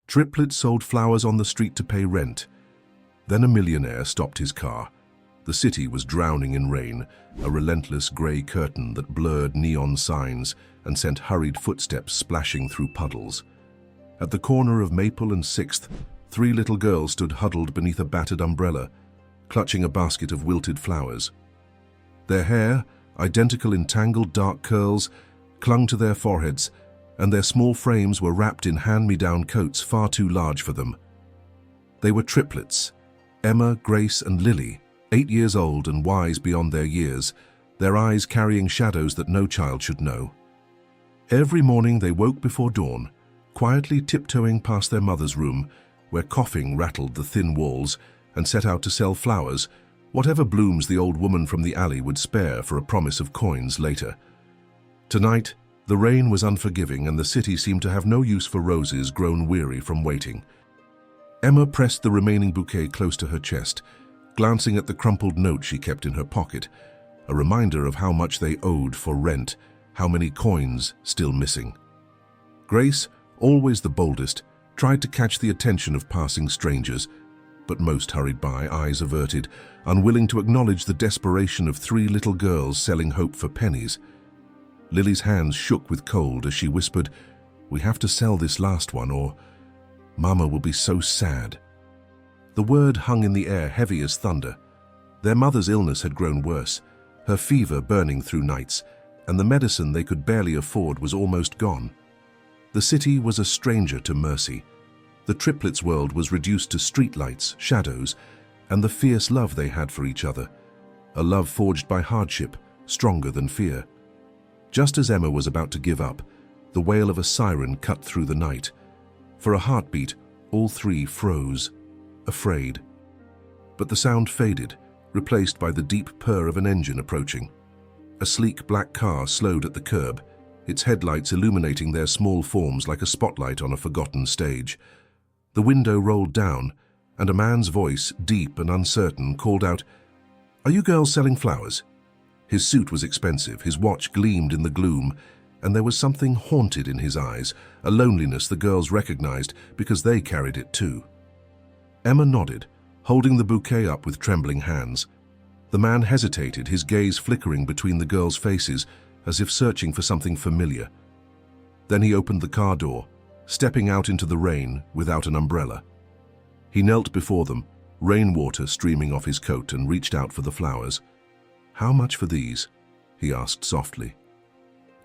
Triplets sold flowers on the street to pay rent. Then a millionaire stopped his car. The city was drowning in rain, a relentless grey curtain that blurred neon signs and sent hurried footsteps splashing through puddles. At the corner of Maple and 6th, 3 little girls stood huddled beneath a battered umbrella, clutching a basket of wilted flowers. Their hair, identical in tangled dark curls, clung to their foreheads, and their small frames were wrapped in hand-me-down coats far too large for them. They were triplets, Emma, Grace, and Lily, 8 years old and wise beyond their years, their eyes carrying shadows that no child should know. Every morning they woke before dawn, quietly tiptoeing past their mother's room, where coughing rattled the thin walls, and set out to sell flowers, whatever blooms the old woman from the alley would spare for a promise of coins later. Tonight, the rain was unforgiving and the city seemed to have no use for roses grown weary from waiting. Emma pressed the remaining bouquet close to her chest, glancing at the crumpled note she kept in her pocket, a reminder of how much they owed for rent, how many coins still missing. Grace, always the boldest, tried to catch the attention of passing strangers, but most hurried by, eyes averted, unwilling to acknowledge the desperation of 3 little girls selling hope for pennies. Lily's hands shook with cold as she whispered, "We have to sell this last one or Mama will be so sad." The word hung in the air heavy as thunder. Their mother's illness had grown worse, her fever burning through nights, and the medicine they could barely afford was almost gone. The city was a stranger to mercy. The triplets' world was reduced to streetlights, shadows, and the fierce love they had for each other, a love forged by hardship, stronger than fear. Just as Emma was about to give up, the wail of a siren cut through the night. For a heartbeat, all 3 froze, afraid. But the sound faded, replaced by the deep purr of an engine approaching. A sleek black car slowed at the curb, its headlights illuminating their small forms like a spotlight on a forgotten stage. The window rolled down, and a man's voice, deep and uncertain, called out, "Are you girls selling flowers?" His suit was expensive, his watch gleamed in the gloom, and there was something haunted in his eyes, a loneliness the girls recognized because they carried it too. Emma nodded, holding the bouquet up with trembling hands. The man hesitated, his gaze flickering between the girls' faces, as if searching for something familiar. Then he opened the car door, stepping out into the rain without an umbrella. He knelt before them, rainwater streaming off his coat, and reached out for the flowers. "How much for these?" he asked softly.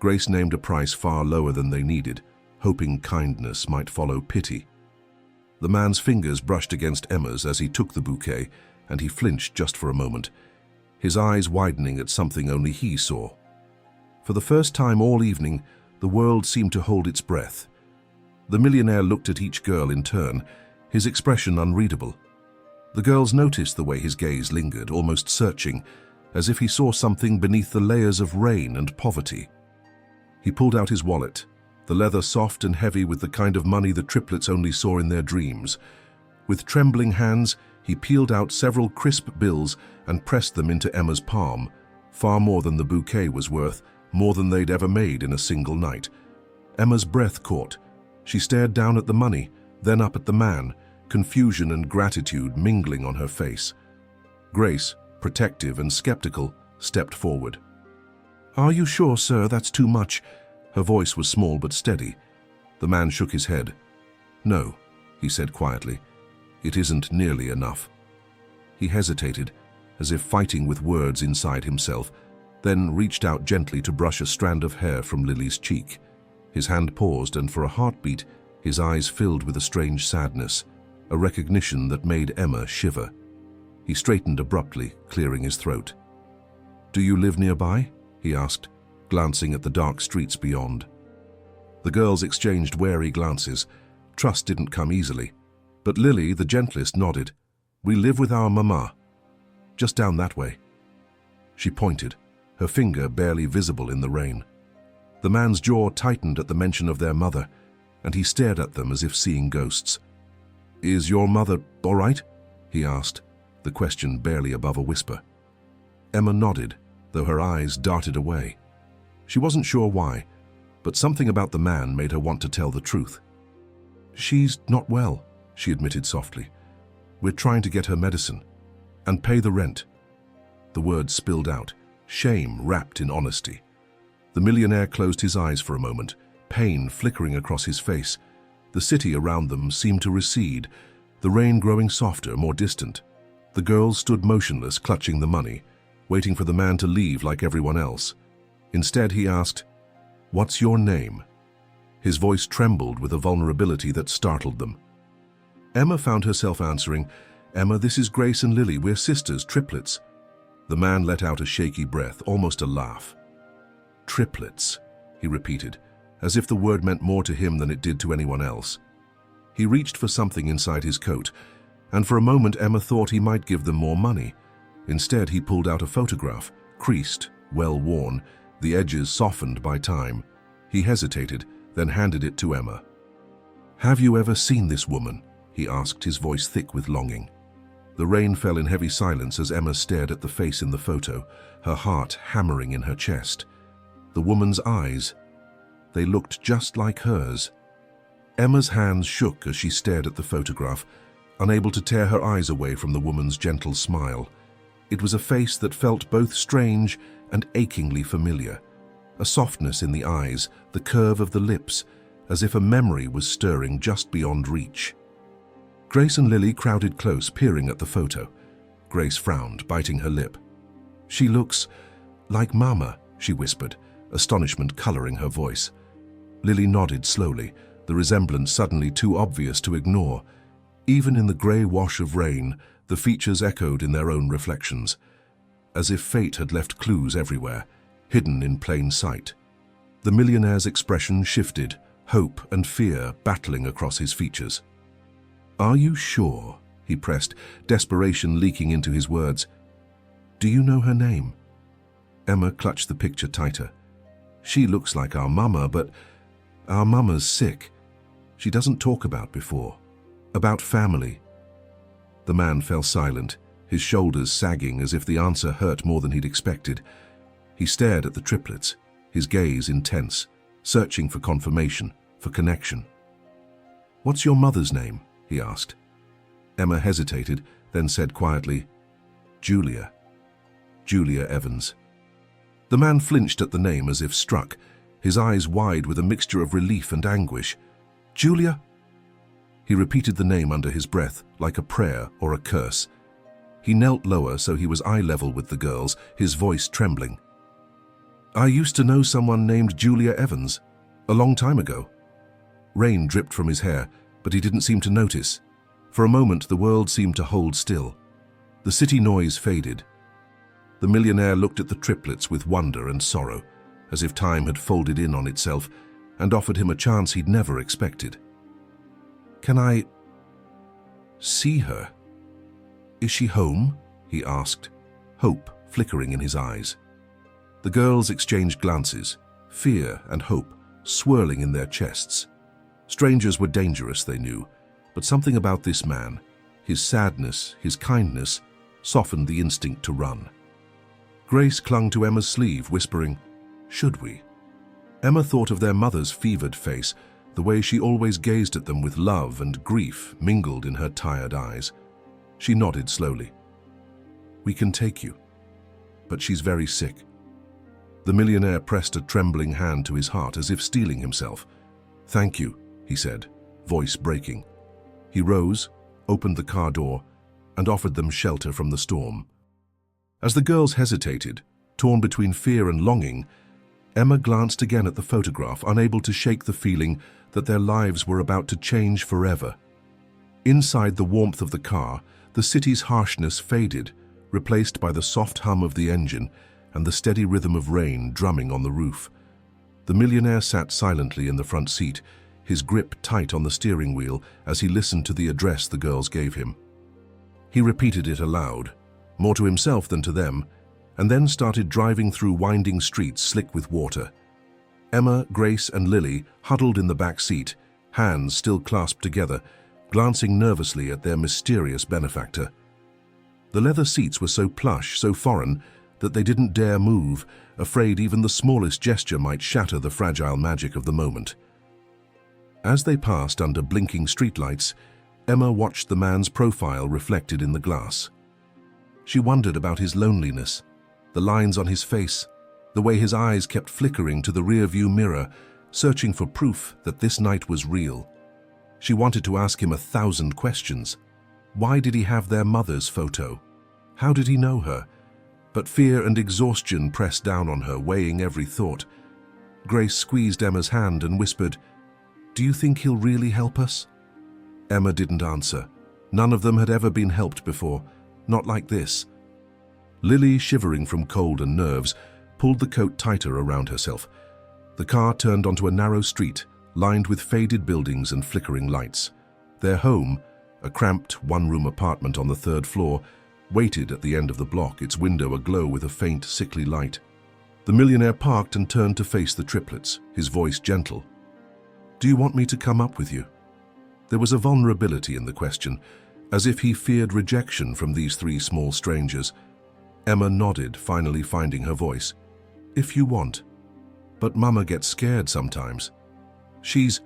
Grace named a price far lower than they needed, hoping kindness might follow pity. The man's fingers brushed against Emma's as he took the bouquet, and he flinched just for a moment, his eyes widening at something only he saw. For the first time all evening, the world seemed to hold its breath. The millionaire looked at each girl in turn, his expression unreadable. The girls noticed the way his gaze lingered, almost searching, as if he saw something beneath the layers of rain and poverty. He pulled out his wallet, the leather soft and heavy with the kind of money the triplets only saw in their dreams. With trembling hands, he peeled out several crisp bills and pressed them into Emma's palm, far more than the bouquet was worth, more than they'd ever made in a single night. Emma's breath caught. She stared down at the money, then up at the man, confusion and gratitude mingling on her face. Grace, protective and skeptical, stepped forward. "Are you sure, sir, that's too much?" Her voice was small but steady. The man shook his head. "No," he said quietly. "It isn't nearly enough." He hesitated, as if fighting with words inside himself, then reached out gently to brush a strand of hair from Lily's cheek. His hand paused, and for a heartbeat, his eyes filled with a strange sadness, a recognition that made Emma shiver. He straightened abruptly, clearing his throat. "Do you live nearby?" he asked, glancing at the dark streets beyond. The girls exchanged wary glances. Trust didn't come easily. But Lily, the gentlest, nodded. "We live with our mama. Just down that way." She pointed, her finger barely visible in the rain. The man's jaw tightened at the mention of their mother, and he stared at them as if seeing ghosts. "Is your mother all right?" he asked, the question barely above a whisper. Emma nodded, though her eyes darted away. She wasn't sure why, but something about the man made her want to tell the truth. "She's not well," she admitted softly. "We're trying to get her medicine. And pay the rent." The words spilled out, shame wrapped in honesty. The millionaire closed his eyes for a moment, pain flickering across his face. The city around them seemed to recede, the rain growing softer, more distant. The girls stood motionless, clutching the money, waiting for the man to leave like everyone else. Instead, he asked, "What's your name?" His voice trembled with a vulnerability that startled them. Emma found herself answering, "Emma, this is Grace and Lily. We're sisters, triplets." The man let out a shaky breath, almost a laugh. "Triplets," he repeated, as if the word meant more to him than it did to anyone else. He reached for something inside his coat, and for a moment Emma thought he might give them more money. Instead, he pulled out a photograph, creased, well-worn, the edges softened by time. He hesitated, then handed it to Emma. "Have you ever seen this woman?" he asked, his voice thick with longing. The rain fell in heavy silence as Emma stared at the face in the photo, her heart hammering in her chest. The woman's eyes, they looked just like hers. Emma's hands shook as she stared at the photograph, unable to tear her eyes away from the woman's gentle smile. It was a face that felt both strange and achingly familiar. A softness in the eyes, the curve of the lips, as if a memory was stirring just beyond reach. Grace and Lily crowded close, peering at the photo. Grace frowned, biting her lip. "She looks like Mama," she whispered, astonishment coloring her voice. Lily nodded slowly, the resemblance suddenly too obvious to ignore. Even in the grey wash of rain, the features echoed in their own reflections, as if fate had left clues everywhere, hidden in plain sight. The millionaire's expression shifted, hope and fear battling across his features. "Are you sure?" he pressed, desperation leaking into his words. "Do you know her name?" Emma clutched the picture tighter. "She looks like our mama, but our mama's sick. She doesn't talk about family." The man fell silent, his shoulders sagging as if the answer hurt more than he'd expected. He stared at the triplets, his gaze intense, searching for confirmation, for connection. "What's your mother's name?" he asked. Emma hesitated, then said quietly, "Julia. Julia Evans." The man flinched at the name as if struck, his eyes wide with a mixture of relief and anguish. "Julia?" He repeated the name under his breath, like a prayer or a curse. He knelt lower so he was eye-level with the girls, his voice trembling. "I used to know someone named Julia Evans, a long time ago." Rain dripped from his hair, but he didn't seem to notice. For a moment, the world seemed to hold still. The city noise faded. The millionaire looked at the triplets with wonder and sorrow, as if time had folded in on itself and offered him a chance he'd never expected. "Can I see her? Is she home?" he asked, hope flickering in his eyes. The girls exchanged glances, fear and hope swirling in their chests. Strangers were dangerous, they knew, but something about this man, his sadness, his kindness, softened the instinct to run. Grace clung to Emma's sleeve, whispering, "Should we?" Emma thought of their mother's fevered face, the way she always gazed at them with love and grief mingled in her tired eyes. She nodded slowly. "We can take you, but she's very sick." The millionaire pressed a trembling hand to his heart as if steeling himself. "Thank you," he said, voice breaking. He rose, opened the car door, and offered them shelter from the storm. As the girls hesitated, torn between fear and longing, Emma glanced again at the photograph, unable to shake the feeling that their lives were about to change forever. Inside the warmth of the car, the city's harshness faded, replaced by the soft hum of the engine and the steady rhythm of rain drumming on the roof. The millionaire sat silently in the front seat, his grip tight on the steering wheel as he listened to the address the girls gave him. He repeated it aloud, more to himself than to them, and then started driving through winding streets slick with water. Emma, Grace, and Lily huddled in the back seat, hands still clasped together, glancing nervously at their mysterious benefactor. The leather seats were so plush, so foreign, that they didn't dare move, afraid even the smallest gesture might shatter the fragile magic of the moment. As they passed under blinking streetlights, Emma watched the man's profile reflected in the glass. She wondered about his loneliness, the lines on his face, the way his eyes kept flickering to the rear-view mirror, searching for proof that this night was real. She wanted to ask him 1,000 questions. Why did he have their mother's photo? How did he know her? But fear and exhaustion pressed down on her, weighing every thought. Grace squeezed Emma's hand and whispered, "Do you think he'll really help us?" Emma didn't answer. None of them had ever been helped before, not like this. Lily, shivering from cold and nerves, pulled the coat tighter around herself. The car turned onto a narrow street, lined with faded buildings and flickering lights. Their home, a cramped one-room apartment on the 3rd floor, waited at the end of the block, its window aglow with a faint, sickly light. The millionaire parked and turned to face the triplets, his voice gentle. "Do you want me to come up with you?" There was a vulnerability in the question, as if he feared rejection from these 3 small strangers. Emma nodded, finally finding her voice. "If you want. But Mama gets scared sometimes. She's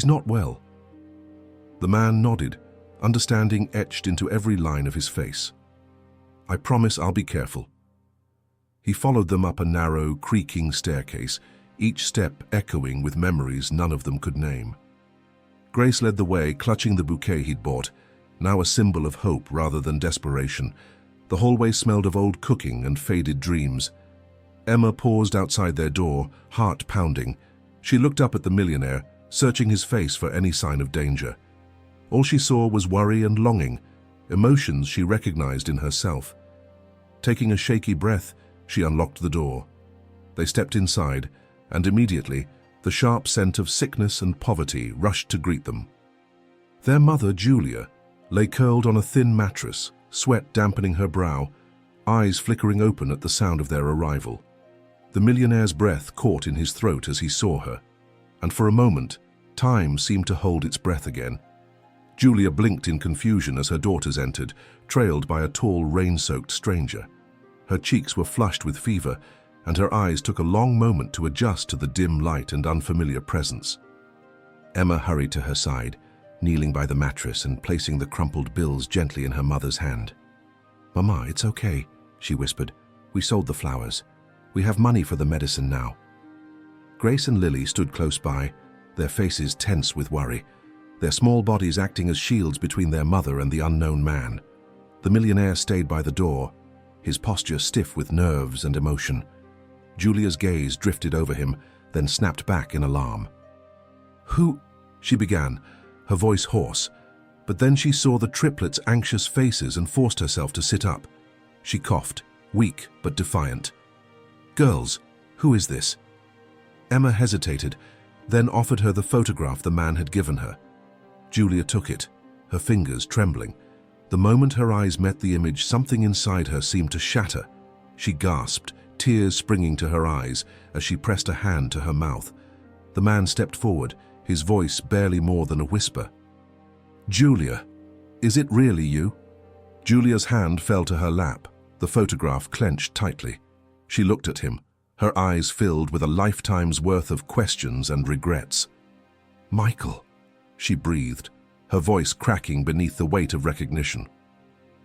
not well." The man nodded, understanding etched into every line of his face. "I promise I'll be careful." He followed them up a narrow, creaking staircase, each step echoing with memories none of them could name. Grace led the way, clutching the bouquet he'd bought, now a symbol of hope rather than desperation. The hallway smelled of old cooking and faded dreams. Emma paused outside their door, heart pounding. She looked up at the millionaire, searching his face for any sign of danger. All she saw was worry and longing, emotions she recognized in herself. Taking a shaky breath, she unlocked the door. They stepped inside, and immediately, the sharp scent of sickness and poverty rushed to greet them. Their mother, Julia, lay curled on a thin mattress, sweat dampening her brow, eyes flickering open at the sound of their arrival. The millionaire's breath caught in his throat as he saw her, and for a moment, time seemed to hold its breath again. Julia blinked in confusion as her daughters entered, trailed by a tall, rain-soaked stranger. Her cheeks were flushed with fever, and her eyes took a long moment to adjust to the dim light and unfamiliar presence. Emma hurried to her side, kneeling by the mattress and placing the crumpled bills gently in her mother's hand. "Mama, it's okay," she whispered. "We sold the flowers. We have money for the medicine now." Grace and Lily stood close by, their faces tense with worry, their small bodies acting as shields between their mother and the unknown man. The millionaire stayed by the door, his posture stiff with nerves and emotion. Julia's gaze drifted over him, then snapped back in alarm. "Who?" she began, her voice hoarse, but then she saw the triplets' anxious faces and forced herself to sit up. She coughed, weak but defiant. "Girls, who is this?" Emma hesitated, then offered her the photograph the man had given her. Julia took it, her fingers trembling. The moment her eyes met the image, something inside her seemed to shatter. She gasped, tears springing to her eyes as she pressed a hand to her mouth. The man stepped forward, his voice barely more than a whisper. "Julia, is it really you?" Julia's hand fell to her lap, the photograph clenched tightly. She looked at him, her eyes filled with a lifetime's worth of questions and regrets. "Michael," she breathed, her voice cracking beneath the weight of recognition.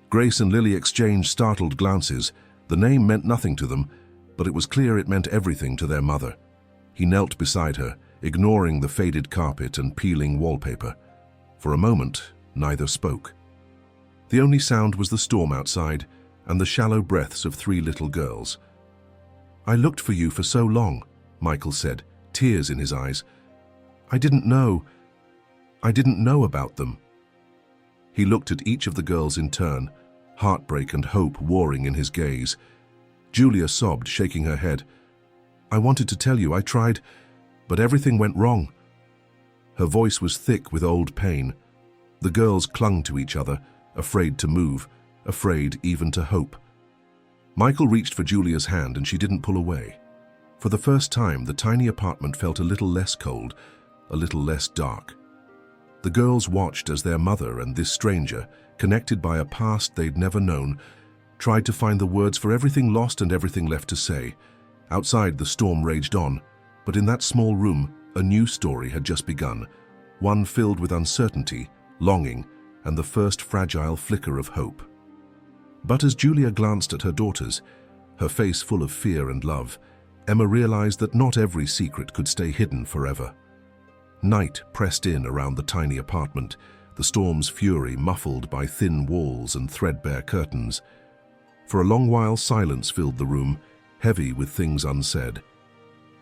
Grace and Lily exchanged startled glances. The name meant nothing to them, but it was clear it meant everything to their mother. He knelt beside her, ignoring the faded carpet and peeling wallpaper. For a moment, neither spoke. The only sound was the storm outside and the shallow breaths of 3 little girls. "I looked for you for so long," Michael said, tears in his eyes. I didn't know about them." He looked at each of the girls in turn, heartbreak and hope warring in his gaze. Julia sobbed, shaking her head. "I wanted to tell you, I tried, but everything went wrong." Her voice was thick with old pain. The girls clung to each other, afraid to move, afraid even to hope. Michael reached for Julia's hand and she didn't pull away. For the first time, the tiny apartment felt a little less cold, a little less dark. The girls watched as their mother and this stranger, connected by a past they'd never known, tried to find the words for everything lost and everything left to say. Outside, the storm raged on, but in that small room, A new story had just begun, one filled with uncertainty, longing, and the first fragile flicker of hope. But as Julia glanced at her daughters, her face full of fear and love, Emma realized that not every secret could stay hidden forever. Night pressed in around the tiny apartment, the storm's fury muffled by thin walls and threadbare curtains. For a long while, silence filled the room, heavy with things unsaid.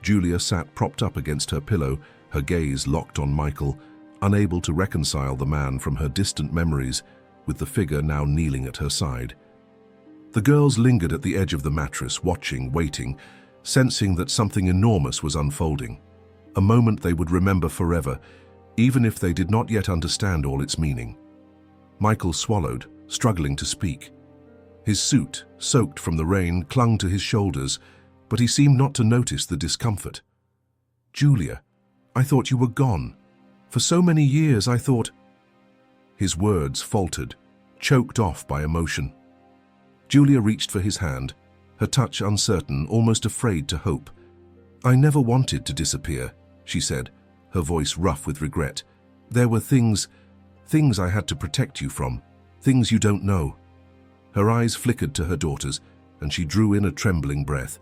Julia sat propped up against her pillow, her gaze locked on Michael, unable to reconcile the man from her distant memories with the figure now kneeling at her side. The girls lingered at the edge of the mattress, watching, waiting, sensing that something enormous was unfolding. A moment they would remember forever, even if they did not yet understand all its meaning. Michael swallowed, struggling to speak. His suit, soaked from the rain, clung to his shoulders, but he seemed not to notice the discomfort. "Julia, I thought you were gone. For so many years I thought—" His words faltered, choked off by emotion. Julia reached for his hand, her touch uncertain, almost afraid to hope. "I never wanted to disappear," she said, her voice rough with regret. "There were things I had to protect you from, things you don't know." Her eyes flickered to her daughters, and she drew in a trembling breath.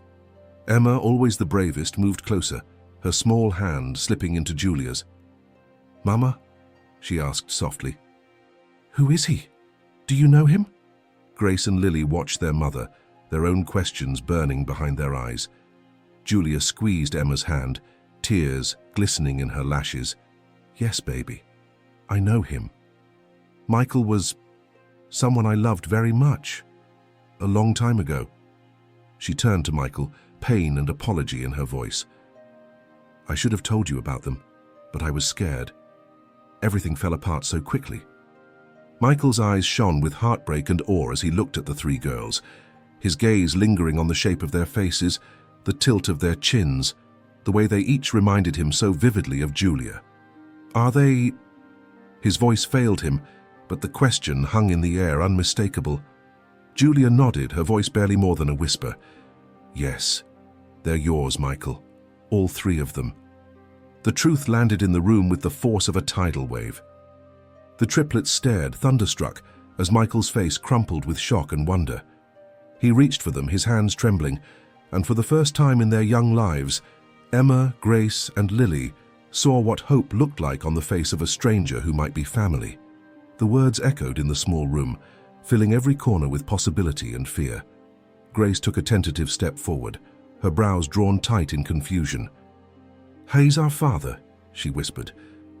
Emma, always the bravest, moved closer, her small hand slipping into Julia's. "Mama?" she asked softly. "Who is he? Do you know him?" Grace and Lily watched their mother, their own questions burning behind their eyes. Julia squeezed Emma's hand, tears glistening in her lashes. "Yes, baby, I know him. Michael was someone I loved very much, a long time ago." She turned to Michael, pain and apology in her voice. "I should have told you about them, but I was scared. Everything fell apart so quickly." Michael's eyes shone with heartbreak and awe as he looked at the three girls, his gaze lingering on the shape of their faces, the tilt of their chins, the way they each reminded him so vividly of Julia. "Are they—" His voice failed him, but the question hung in the air, unmistakable. Julia nodded, her voice barely more than a whisper. "Yes, they're yours, Michael. All three of them." The truth landed in the room with the force of a tidal wave. The triplets stared, thunderstruck, as Michael's face crumpled with shock and wonder. He reached for them, his hands trembling, and for the first time in their young lives, Emma, Grace, and Lily saw what hope looked like on the face of a stranger who might be family. The words echoed in the small room, filling every corner with possibility and fear. Grace took a tentative step forward, her brows drawn tight in confusion. "He's our father," she whispered,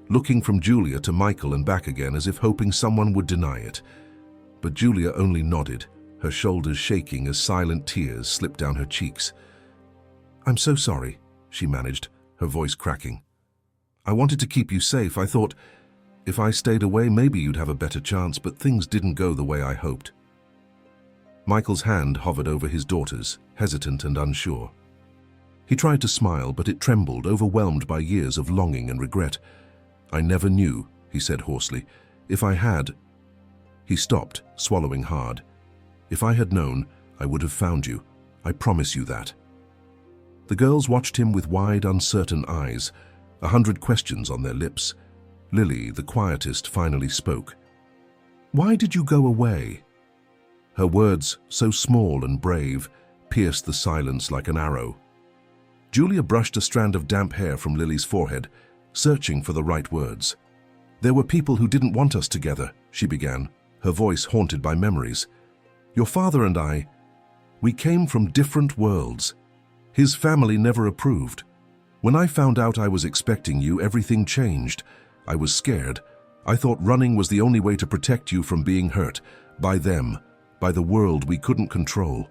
looking from Julia to Michael and back again as if hoping someone would deny it. But Julia only nodded, her shoulders shaking as silent tears slipped down her cheeks. "I'm so sorry," she managed, her voice cracking. "I wanted to keep you safe. I thought if I stayed away, maybe you'd have a better chance, but things didn't go the way I hoped." Michael's hand hovered over his daughter's, hesitant and unsure. He tried to smile, but it trembled, overwhelmed by years of longing and regret. "I never knew," he said hoarsely. "If I had—" He stopped, swallowing hard. "If I had known, I would have found you. I promise you that." The girls watched him with wide, uncertain eyes, 100 questions on their lips. Lily, the quietest, finally spoke. "Why did you go away?" Her words, so small and brave, pierced the silence like an arrow. Julia brushed a strand of damp hair from Lily's forehead, searching for the right words. "There were people who didn't want us together," she began, her voice haunted by memories. "Your father and I, we came from different worlds. His family never approved. When I found out I was expecting you, everything changed. I was scared. I thought running was the only way to protect you from being hurt, by them, by the world we couldn't control."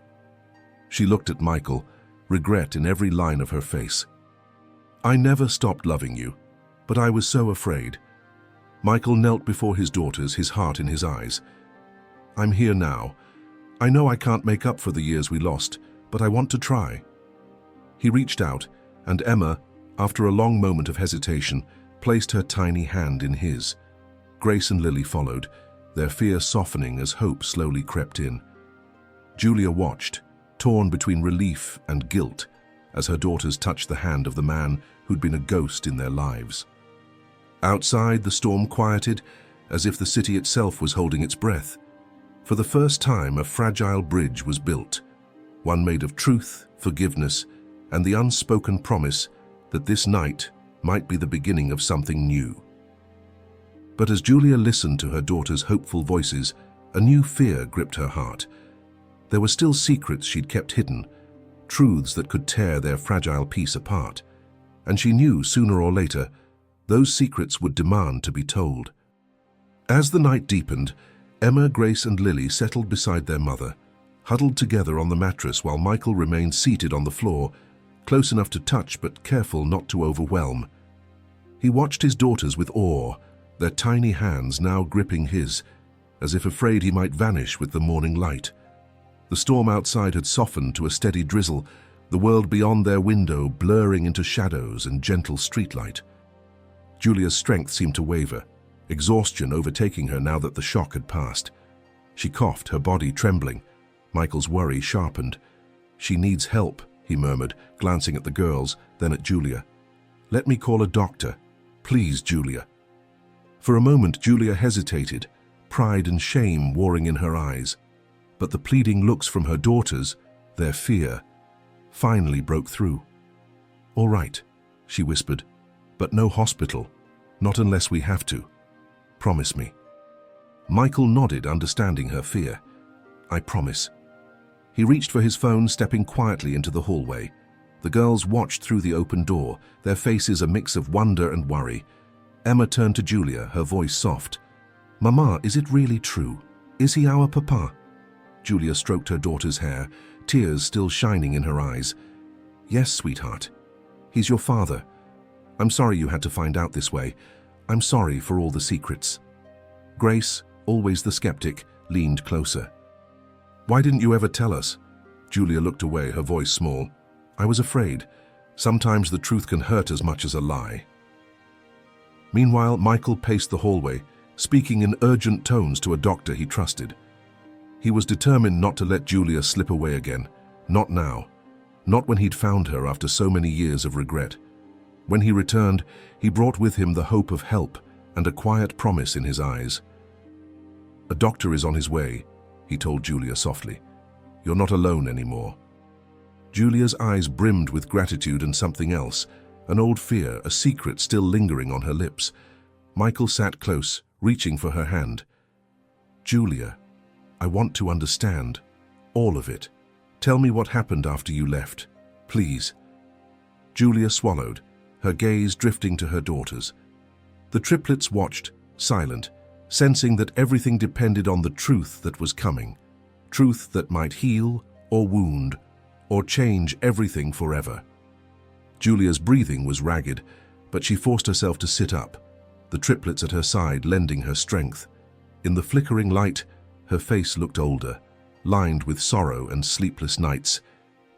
She looked at Michael, regret in every line of her face. "I never stopped loving you, but I was so afraid." Michael knelt before his daughters, his heart in his eyes. "I'm here now. I know I can't make up for the years we lost, but I want to try." He reached out, and Emma, after a long moment of hesitation, placed her tiny hand in his. Grace and Lily followed, their fear softening as hope slowly crept in. Julia watched, torn between relief and guilt, as her daughters touched the hand of the man who'd been a ghost in their lives. Outside, the storm quieted, as if the city itself was holding its breath. For the first time, a fragile bridge was built, one made of truth, forgiveness, and the unspoken promise that this night might be the beginning of something new. But as Julia listened to her daughter's hopeful voices, a new fear gripped her heart. There were still secrets she'd kept hidden, truths that could tear their fragile peace apart. And she knew sooner or later, those secrets would demand to be told. As the night deepened, Emma, Grace, and Lily settled beside their mother, huddled together on the mattress while Michael remained seated on the floor, close enough to touch but careful not to overwhelm. He watched his daughters with awe, their tiny hands now gripping his, as if afraid he might vanish with the morning light. The storm outside had softened to a steady drizzle, the world beyond their window blurring into shadows and gentle streetlight. Julia's strength seemed to waver, exhaustion overtaking her now that the shock had passed. She coughed, her body trembling. Michael's worry sharpened. "She needs help," he murmured, glancing at the girls, then at Julia. "Let me call a doctor. Please, Julia." For a moment, Julia hesitated, pride and shame warring in her eyes. But the pleading looks from her daughters, their fear, finally broke through. "All right," she whispered, "but no hospital, not unless we have to. Promise me." Michael nodded, understanding her fear. "I promise." He reached for his phone, stepping quietly into the hallway. The girls watched through the open door, their faces a mix of wonder and worry. Emma turned to Julia, her voice soft. "Mama, is it really true? Is he our papa?" Julia stroked her daughter's hair, tears still shining in her eyes. "Yes, sweetheart. He's your father. I'm sorry you had to find out this way. I'm sorry for all the secrets." Grace, always the skeptic, leaned closer. "Why didn't you ever tell us?" Julia looked away, her voice small. "I was afraid. Sometimes the truth can hurt as much as a lie." Meanwhile, Michael paced the hallway, speaking in urgent tones to a doctor he trusted. He was determined not to let Julia slip away again. Not now. Not when he'd found her after so many years of regret. When he returned, he brought with him the hope of help and a quiet promise in his eyes. "A doctor is on his way," he told Julia softly. "You're not alone anymore." Julia's eyes brimmed with gratitude and something else, an old fear, a secret still lingering on her lips. Michael sat close, reaching for her hand. "Julia, I want to understand. All of it. Tell me what happened after you left. Please." Julia swallowed, her gaze drifting to her daughters. The triplets watched, silent, sensing that everything depended on the truth that was coming. Truth that might heal, or wound, or change everything forever. Julia's breathing was ragged, but she forced herself to sit up, the triplets at her side lending her strength. In the flickering light, her face looked older, lined with sorrow and sleepless nights,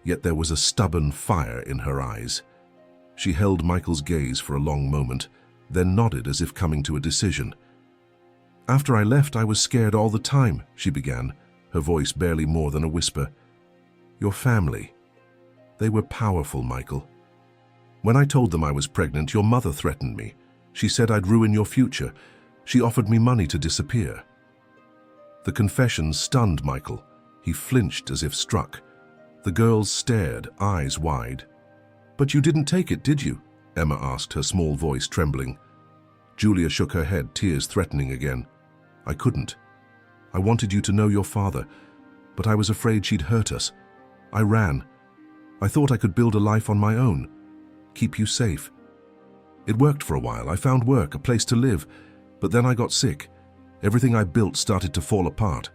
yet there was a stubborn fire in her eyes. She held Michael's gaze for a long moment, then nodded as if coming to a decision. "After I left, I was scared all the time," she began, her voice barely more than a whisper. "Your family. They were powerful, Michael. When I told them I was pregnant, your mother threatened me. She said I'd ruin your future. She offered me money to disappear." The confession stunned Michael. He flinched as if struck. The girls stared, eyes wide. "But you didn't take it, did you?" Emma asked, her small voice trembling. Julia shook her head, tears threatening again. "I couldn't. I wanted you to know your father, but I was afraid she'd hurt us. I ran. I thought I could build a life on my own, keep you safe. It worked for a while. I found work, a place to live, but then I got sick. Everything I built started to fall apart."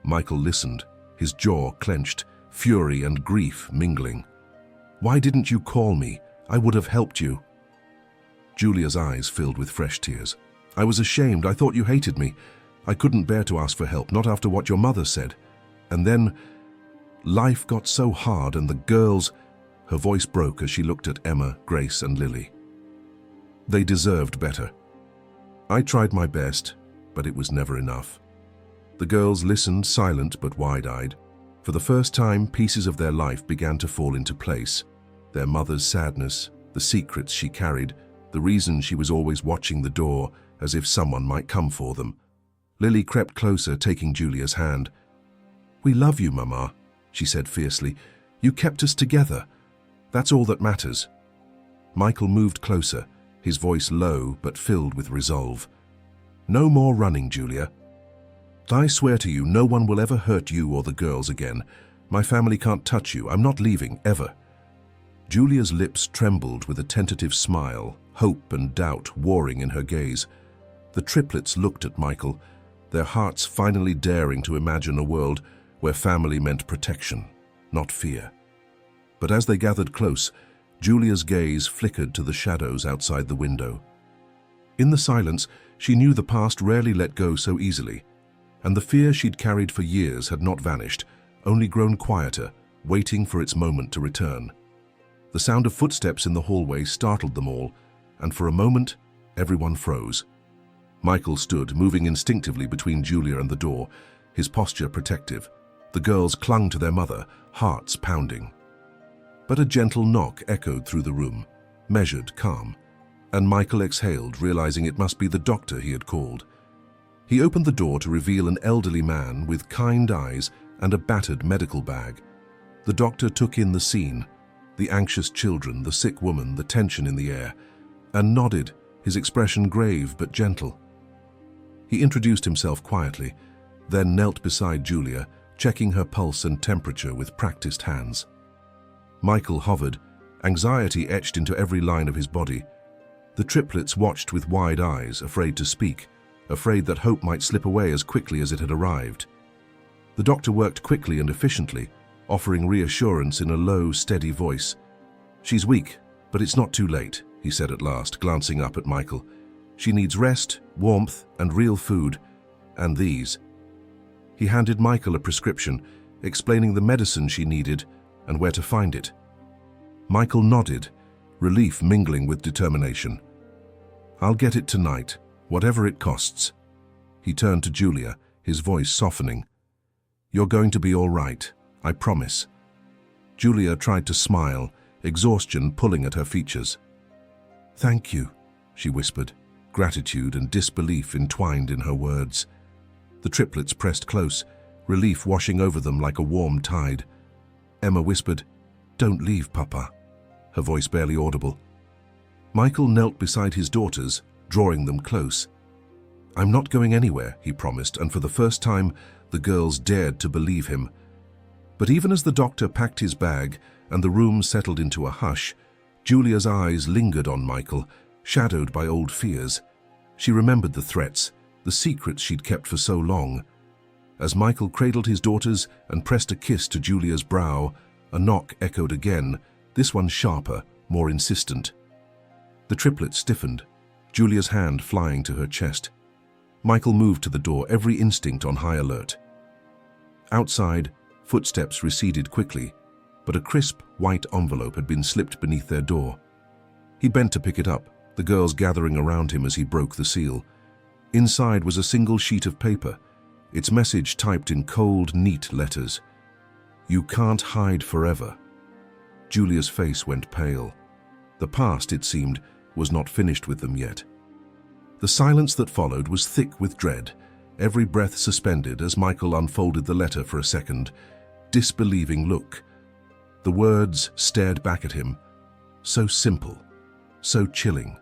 Michael listened, his jaw clenched, fury and grief mingling. "Why didn't you call me? I would have helped you." Julia's eyes filled with fresh tears. "I was ashamed. I thought you hated me. I couldn't bear to ask for help, not after what your mother said. And then life got so hard and the girls—" Her voice broke as she looked at Emma, Grace, and Lily. "They deserved better. I tried my best, but it was never enough." The girls listened, silent but wide-eyed. For the first time, pieces of their life began to fall into place. Their mother's sadness, the secrets she carried, the reason she was always watching the door as if someone might come for them. Lily crept closer, taking Julia's hand. "We love you, Mama," she said fiercely. "You kept us together. That's all that matters." Michael moved closer, his voice low but filled with resolve. "No more running, Julia. I swear to you, no one will ever hurt you or the girls again. My family can't touch you. I'm not leaving, ever." Julia's lips trembled with a tentative smile, hope and doubt warring in her gaze. The triplets looked at Michael, their hearts finally daring to imagine a world where family meant protection, not fear. But as they gathered close, Julia's gaze flickered to the shadows outside the window. In the silence, she knew the past rarely let go so easily, and the fear she'd carried for years had not vanished, only grown quieter, waiting for its moment to return. The sound of footsteps in the hallway startled them all, and for a moment, everyone froze. Michael stood, moving instinctively between Julia and the door, his posture protective. The girls clung to their mother, hearts pounding. But a gentle knock echoed through the room, measured, calm, and Michael exhaled, realizing it must be the doctor he had called. He opened the door to reveal an elderly man with kind eyes and a battered medical bag. The doctor took in the scene, the anxious children, the sick woman, the tension in the air, and nodded, his expression grave but gentle. He introduced himself quietly, then knelt beside Julia, checking her pulse and temperature with practiced hands. Michael hovered, anxiety etched into every line of his body. The triplets watched with wide eyes, afraid to speak, afraid that hope might slip away as quickly as it had arrived. The doctor worked quickly and efficiently, offering reassurance in a low, steady voice. "She's weak, but it's not too late," he said at last, glancing up at Michael. "She needs rest, warmth, and real food, and these." He handed Michael a prescription, explaining the medicine she needed and where to find it. Michael nodded, relief mingling with determination. "I'll get it tonight, whatever it costs." He turned to Julia, his voice softening. "You're going to be all right, I promise." Julia tried to smile, exhaustion pulling at her features. "Thank you," she whispered, gratitude and disbelief entwined in her words. The triplets pressed close, relief washing over them like a warm tide. Emma whispered, "Don't leave, Papa," her voice barely audible. Michael knelt beside his daughters, drawing them close. "I'm not going anywhere," he promised, and for the first time, the girls dared to believe him. But even as the doctor packed his bag and the room settled into a hush, Julia's eyes lingered on Michael, shadowed by old fears. She remembered the threats, the secrets she'd kept for so long. As Michael cradled his daughters and pressed a kiss to Julia's brow, a knock echoed again, this one sharper, more insistent. The triplets stiffened, Julia's hand flying to her chest. Michael moved to the door, every instinct on high alert. Outside, footsteps receded quickly, but a crisp, white envelope had been slipped beneath their door. He bent to pick it up, the girls gathering around him as he broke the seal. Inside was a single sheet of paper, its message typed in cold, neat letters. "You can't hide forever." Julia's face went pale. The past, it seemed, was not finished with them yet. The silence that followed was thick with dread, every breath suspended as Michael unfolded the letter for a second, disbelieving look. The words stared back at him, so simple, so chilling.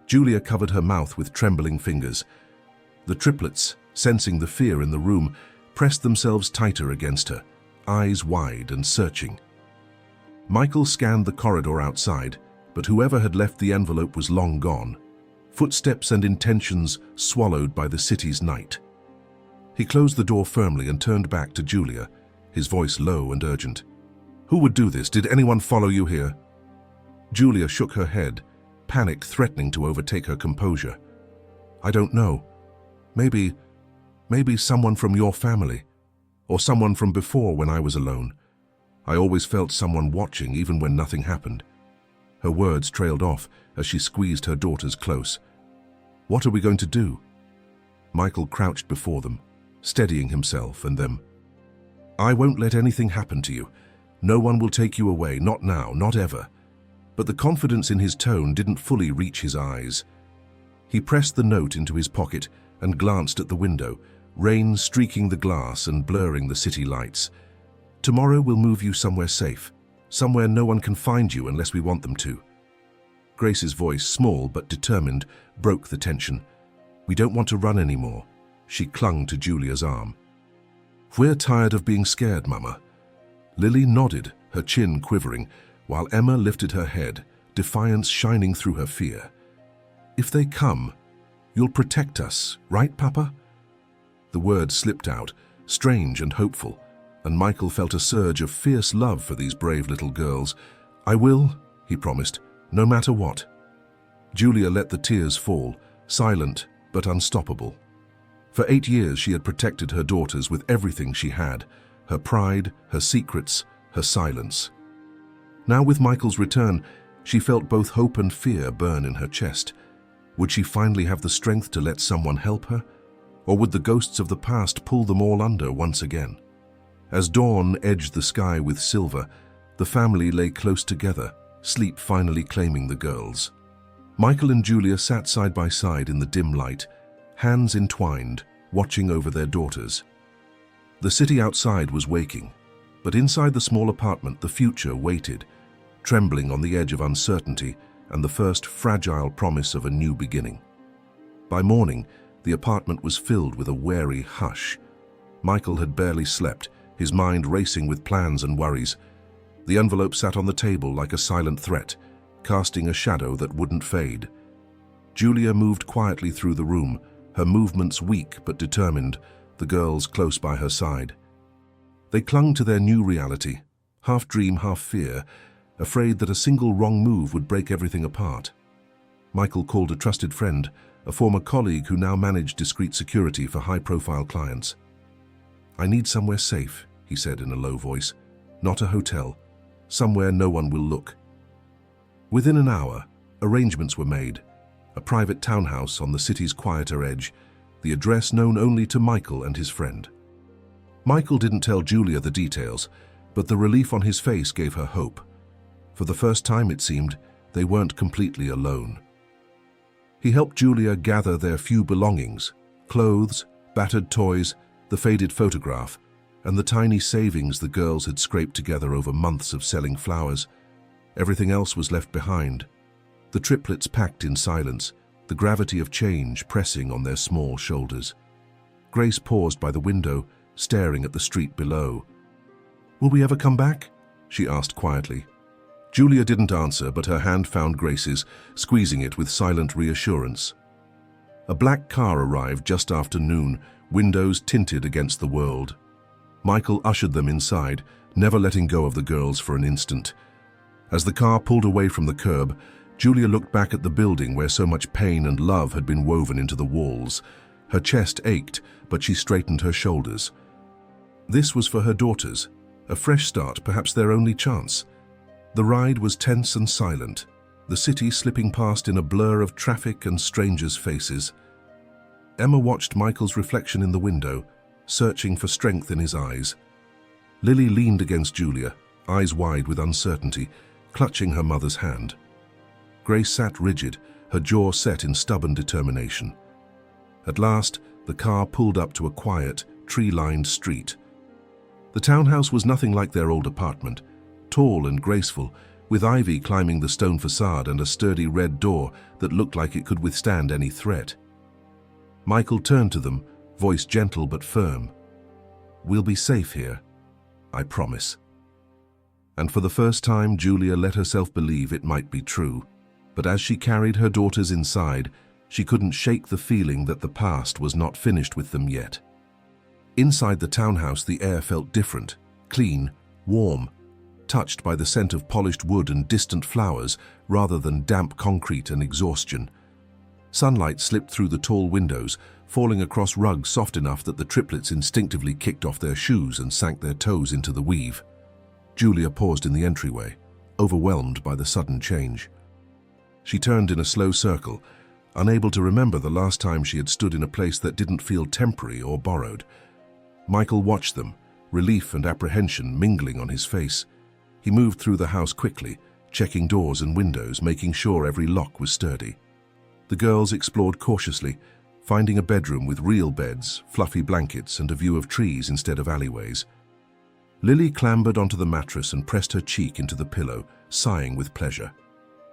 Julia covered her mouth with trembling fingers. The triplets, sensing the fear in the room, pressed themselves tighter against her, eyes wide and searching. Michael scanned the corridor outside, but whoever had left the envelope was long gone, footsteps and intentions swallowed by the city's night. He closed the door firmly and turned back to Julia, his voice low and urgent. "Who would do this? Did anyone follow you here?" Julia shook her head, panic threatening to overtake her composure. "I don't know. Maybe someone from your family, or someone from before when I was alone. I always felt someone watching even when nothing happened." Her words trailed off as she squeezed her daughters close. "What are we going to do?" Michael crouched before them, steadying himself and them. "I won't let anything happen to you. No one will take you away, not now, not ever. But the confidence in his tone didn't fully reach his eyes. He pressed the note into his pocket and glanced at the window, rain streaking the glass and blurring the city lights. Tomorrow we'll move you somewhere safe, somewhere no one can find you unless we want them to. Grace's voice, small but determined, broke the tension. We don't want to run anymore. She clung to Julia's arm. We're tired of being scared, Mama. Lily nodded, her chin quivering, while Emma lifted her head, defiance shining through her fear. If they come, you'll protect us, right, Papa? The words slipped out, strange and hopeful, and Michael felt a surge of fierce love for these brave little girls. I will, he promised, no matter what. Julia let the tears fall, silent but unstoppable. For 8 years she had protected her daughters with everything she had, her pride, her secrets, her silence. Now with Michael's return, she felt both hope and fear burn in her chest. Would she finally have the strength to let someone help her? Or would the ghosts of the past pull them all under once again? As dawn edged the sky with silver, the family lay close together, sleep finally claiming the girls. Michael and Julia sat side by side in the dim light, hands entwined, watching over their daughters. The city outside was waking, but inside the small apartment the future waited, trembling on the edge of uncertainty and the first fragile promise of a new beginning. By morning, the apartment was filled with a wary hush. Michael had barely slept, his mind racing with plans and worries. The envelope sat on the table like a silent threat, casting a shadow that wouldn't fade. Julia moved quietly through the room, her movements weak but determined, the girls close by her side. They clung to their new reality, half dream, half fear, afraid that a single wrong move would break everything apart. Michael called a trusted friend, a former colleague who now managed discreet security for high-profile clients. I need somewhere safe, he said in a low voice. Not a hotel. Somewhere no one will look. Within an hour, arrangements were made. A private townhouse on the city's quieter edge, the address known only to Michael and his friend. Michael didn't tell Julia the details, but the relief on his face gave her hope. For the first time, it seemed, they weren't completely alone. He helped Julia gather their few belongings, clothes, battered toys, the faded photograph, and the tiny savings the girls had scraped together over months of selling flowers. Everything else was left behind. The triplets packed in silence, the gravity of change pressing on their small shoulders. Grace paused by the window, staring at the street below. Will we ever come back? She asked quietly. Julia didn't answer, but her hand found Grace's, squeezing it with silent reassurance. A black car arrived just after noon, windows tinted against the world. Michael ushered them inside, never letting go of the girls for an instant. As the car pulled away from the curb, Julia looked back at the building where so much pain and love had been woven into the walls. Her chest ached, but she straightened her shoulders. This was for her daughters, a fresh start, perhaps their only chance. The ride was tense and silent, the city slipping past in a blur of traffic and strangers' faces. Emma watched Michael's reflection in the window, searching for strength in his eyes. Lily leaned against Julia, eyes wide with uncertainty, clutching her mother's hand. Grace sat rigid, her jaw set in stubborn determination. At last, the car pulled up to a quiet, tree-lined street. The townhouse was nothing like their old apartment, tall and graceful, with ivy climbing the stone facade and a sturdy red door that looked like it could withstand any threat. Michael turned to them, voice gentle but firm. We'll be safe here, I promise. And for the first time, Julia let herself believe it might be true. But as she carried her daughters inside, she couldn't shake the feeling that the past was not finished with them yet. Inside the townhouse, the air felt different, clean, warm, touched by the scent of polished wood and distant flowers rather than damp concrete and exhaustion. Sunlight slipped through the tall windows, falling across rugs soft enough that the triplets instinctively kicked off their shoes and sank their toes into the weave. Julia paused in the entryway, overwhelmed by the sudden change. She turned in a slow circle, unable to remember the last time she had stood in a place that didn't feel temporary or borrowed. Michael watched them, relief and apprehension mingling on his face. He moved through the house quickly, checking doors and windows, making sure every lock was sturdy. The girls explored cautiously, finding a bedroom with real beds, fluffy blankets, and a view of trees instead of alleyways. Lily clambered onto the mattress and pressed her cheek into the pillow, sighing with pleasure.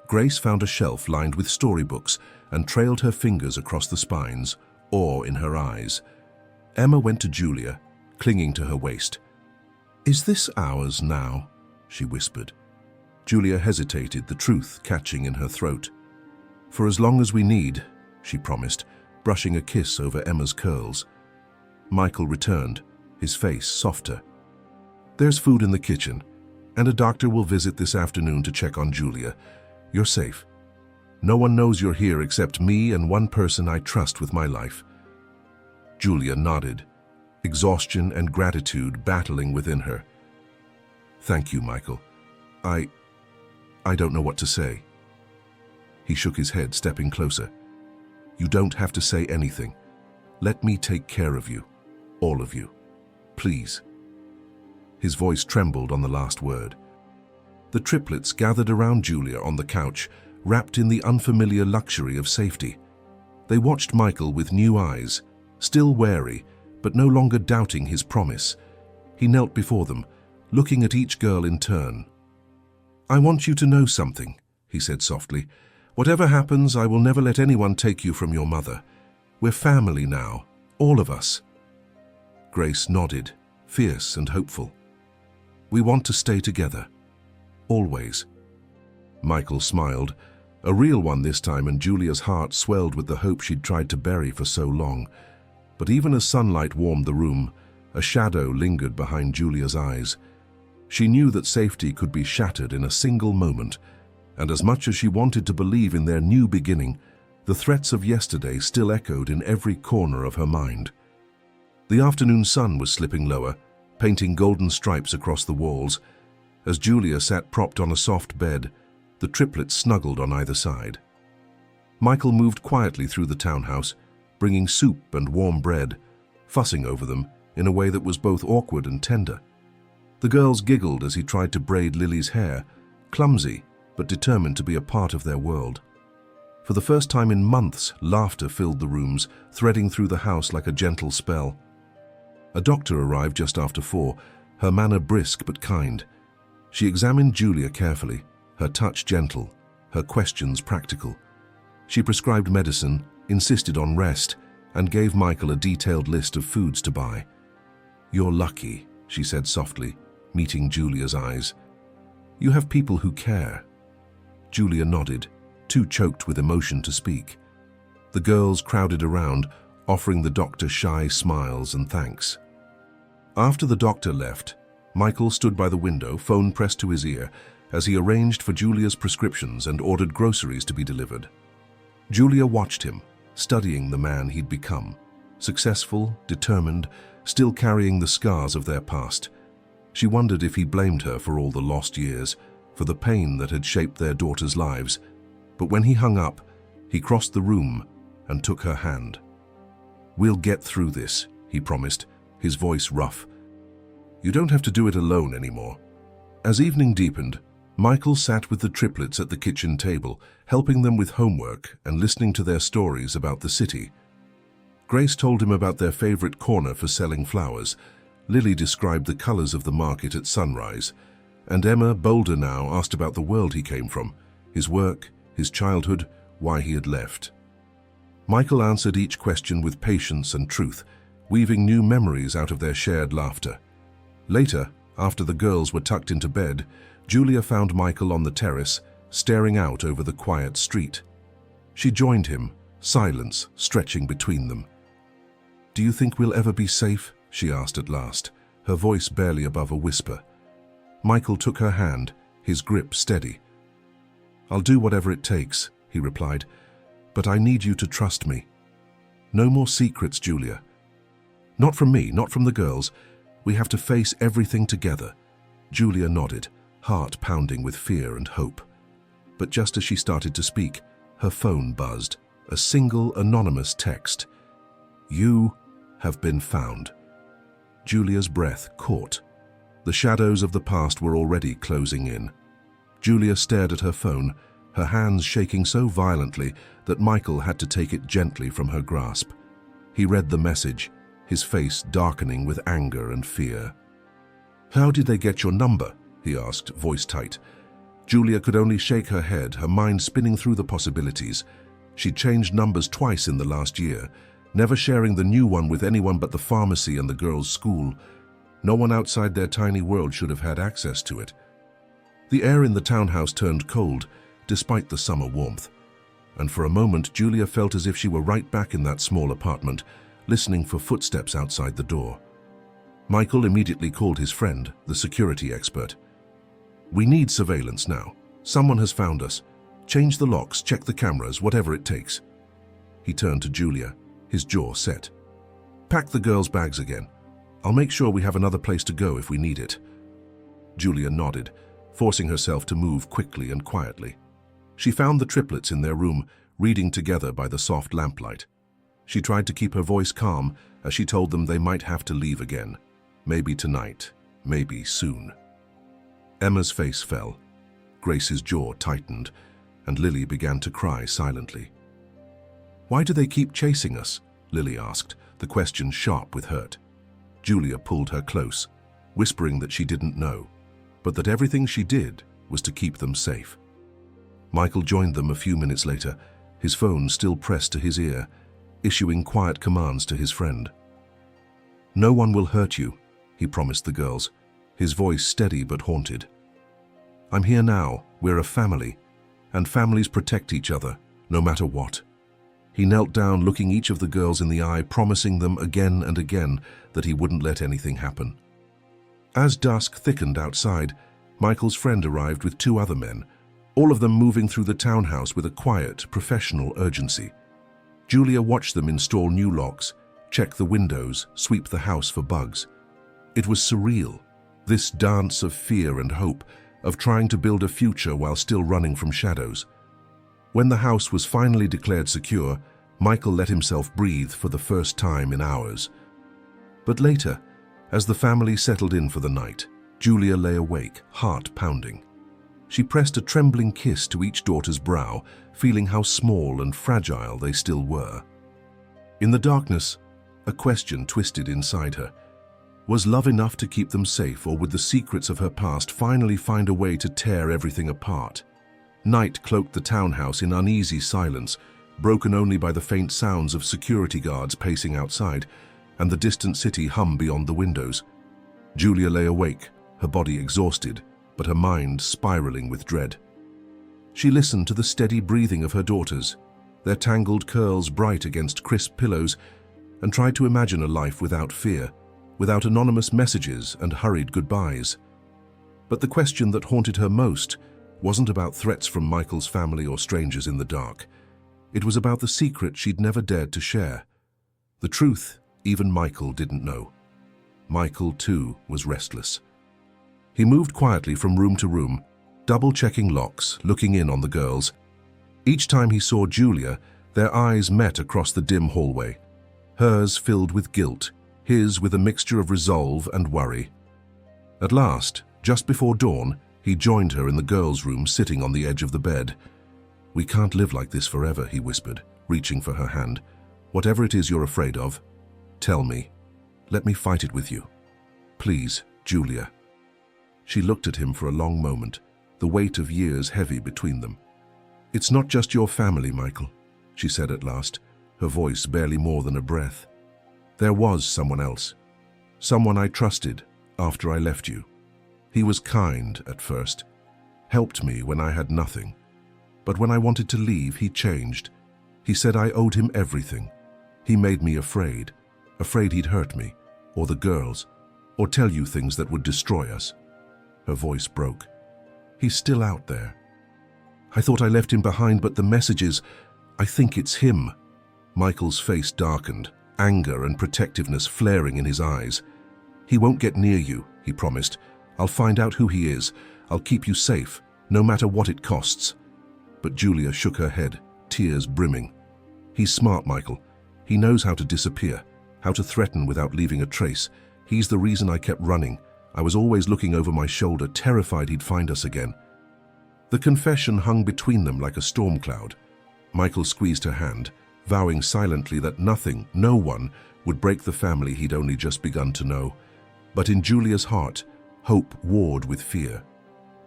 Grace found a shelf lined with storybooks and trailed her fingers across the spines, awe in her eyes. Emma went to Julia, clinging to her waist. "Is this ours now?" she whispered. Julia hesitated, the truth catching in her throat. "For as long as we need," she promised, brushing a kiss over Emma's curls. Michael returned, his face softer. "There's food in the kitchen, and a doctor will visit this afternoon to check on Julia. You're safe. No one knows you're here except me and one person I trust with my life." Julia nodded, exhaustion and gratitude battling within her. "Thank you, Michael. I don't know what to say." He shook his head, stepping closer. "You don't have to say anything. Let me take care of you, all of you. Please." His voice trembled on the last word. The triplets gathered around Julia on the couch, wrapped in the unfamiliar luxury of safety. They watched Michael with new eyes, still wary, but no longer doubting his promise. He knelt before them, looking at each girl in turn. "I want you to know something," he said softly. "Whatever happens, I will never let anyone take you from your mother. We're family now, all of us." Grace nodded, fierce and hopeful. "We want to stay together. Always." Michael smiled, a real one this time, and Julia's heart swelled with the hope she'd tried to bury for so long. But even as sunlight warmed the room, a shadow lingered behind Julia's eyes. She knew that safety could be shattered in a single moment, and as much as she wanted to believe in their new beginning, the threats of yesterday still echoed in every corner of her mind. The afternoon sun was slipping lower, painting golden stripes across the walls. As Julia sat propped on a soft bed, the triplets snuggled on either side. Michael moved quietly through the townhouse, bringing soup and warm bread, fussing over them in a way that was both awkward and tender. The girls giggled as he tried to braid Lily's hair, clumsy but determined to be a part of their world. For the first time in months, laughter filled the rooms, threading through the house like a gentle spell. A doctor arrived just after 4, her manner brisk but kind. She examined Julia carefully, her touch gentle, her questions practical. She prescribed medicine, insisted on rest, and gave Michael a detailed list of foods to buy. "You're lucky," she said softly, meeting Julia's eyes. "You have people who care." Julia nodded, too choked with emotion to speak. The girls crowded around, offering the doctor shy smiles and thanks. After the doctor left, Michael stood by the window, phone pressed to his ear, as he arranged for Julia's prescriptions and ordered groceries to be delivered. Julia watched him, studying the man he'd become, successful, determined, still carrying the scars of their past. She wondered if he blamed her for all the lost years, for the pain that had shaped their daughters' lives. But when he hung up, he crossed the room and took her hand. "We'll get through this," he promised, his voice rough. "You don't have to do it alone anymore." As evening deepened, Michael sat with the triplets at the kitchen table, helping them with homework and listening to their stories about the city. Grace told him about their favorite corner for selling flowers. Lily described the colors of the market at sunrise, and Emma, bolder now, asked about the world he came from, his work, his childhood, why he had left. Michael answered each question with patience and truth, weaving new memories out of their shared laughter. Later, after the girls were tucked into bed, Julia found Michael on the terrace, staring out over the quiet street. She joined him, silence stretching between them. "Do you think we'll ever be safe?" she asked at last, her voice barely above a whisper. Michael took her hand, his grip steady. "I'll do whatever it takes," he replied, "but I need you to trust me. No more secrets, Julia. Not from me, not from the girls. We have to face everything together." Julia nodded, heart pounding with fear and hope. But just as she started to speak, her phone buzzed, a single anonymous text. "You have been found." Julia's breath caught. The shadows of the past were already closing in. Julia stared at her phone, her hands shaking so violently that Michael had to take it gently from her grasp. He read the message, his face darkening with anger and fear. "How did they get your number?" he asked, voice tight. Julia could only shake her head, her mind spinning through the possibilities. She'd changed numbers twice in the last year, never sharing the new one with anyone but the pharmacy and the girls' school. No one outside their tiny world should have had access to it. The air in the townhouse turned cold, despite the summer warmth. And for a moment, Julia felt as if she were right back in that small apartment, listening for footsteps outside the door. Michael immediately called his friend, the security expert. "We need surveillance now. Someone has found us. Change the locks, check the cameras, whatever it takes." He turned to Julia, his jaw set. "Pack the girls' bags again. I'll make sure we have another place to go if we need it." Julia nodded, forcing herself to move quickly and quietly. She found the triplets in their room, reading together by the soft lamplight. She tried to keep her voice calm as she told them they might have to leave again. Maybe tonight, maybe soon. Emma's face fell. Grace's jaw tightened, and Lily began to cry silently. "Why do they keep chasing us?" Lily asked, the question sharp with hurt. Julia pulled her close, whispering that she didn't know, but that everything she did was to keep them safe. Michael joined them a few minutes later, his phone still pressed to his ear, issuing quiet commands to his friend. "No one will hurt you," he promised the girls, his voice steady but haunted. "I'm here now, we're a family, and families protect each other, no matter what." He knelt down, looking each of the girls in the eye, promising them again and again that he wouldn't let anything happen. As dusk thickened outside, Michael's friend arrived with two other men, all of them moving through the townhouse with a quiet, professional urgency. Julia watched them install new locks, check the windows, sweep the house for bugs. It was surreal, this dance of fear and hope, of trying to build a future while still running from shadows. When the house was finally declared secure, Michael let himself breathe for the first time in hours. But later, as the family settled in for the night, Julia lay awake, heart pounding. She pressed a trembling kiss to each daughter's brow, feeling how small and fragile they still were. In the darkness, a question twisted inside her. Was love enough to keep them safe, or would the secrets of her past finally find a way to tear everything apart? Night cloaked the townhouse in uneasy silence, broken only by the faint sounds of security guards pacing outside, and the distant city hum beyond the windows. Julia lay awake, her body exhausted, but her mind spiraling with dread. She listened to the steady breathing of her daughters, their tangled curls bright against crisp pillows, and tried to imagine a life without fear, without anonymous messages and hurried goodbyes. But the question that haunted her most wasn't about threats from Michael's family or strangers in the dark. It was about the secret she'd never dared to share. The truth even Michael didn't know. Michael, too, was restless. He moved quietly from room to room, double-checking locks, looking in on the girls. Each time he saw Julia, their eyes met across the dim hallway, hers filled with guilt, his with a mixture of resolve and worry. At last, just before dawn, he joined her in the girls' room, sitting on the edge of the bed. "We can't live like this forever," he whispered, reaching for her hand. "Whatever it is you're afraid of, tell me. Let me fight it with you. Please, Julia." She looked at him for a long moment, the weight of years heavy between them. "It's not just your family, Michael," she said at last, her voice barely more than a breath. "There was someone else, someone I trusted after I left you. He was kind at first, helped me when I had nothing. But when I wanted to leave, he changed. He said I owed him everything. He made me afraid he'd hurt me, or the girls, or tell you things that would destroy us." Her voice broke. "He's still out there. I thought I left him behind, but the messages, I think it's him." Michael's face darkened, anger and protectiveness flaring in his eyes. "He won't get near you," he promised. "I'll find out who he is. I'll keep you safe, no matter what it costs." But Julia shook her head, tears brimming. "He's smart, Michael. He knows how to disappear, how to threaten without leaving a trace. He's the reason I kept running. I was always looking over my shoulder, terrified he'd find us again." The confession hung between them like a storm cloud. Michael squeezed her hand, vowing silently that nothing, no one, would break the family he'd only just begun to know. But in Julia's heart, hope warred with fear.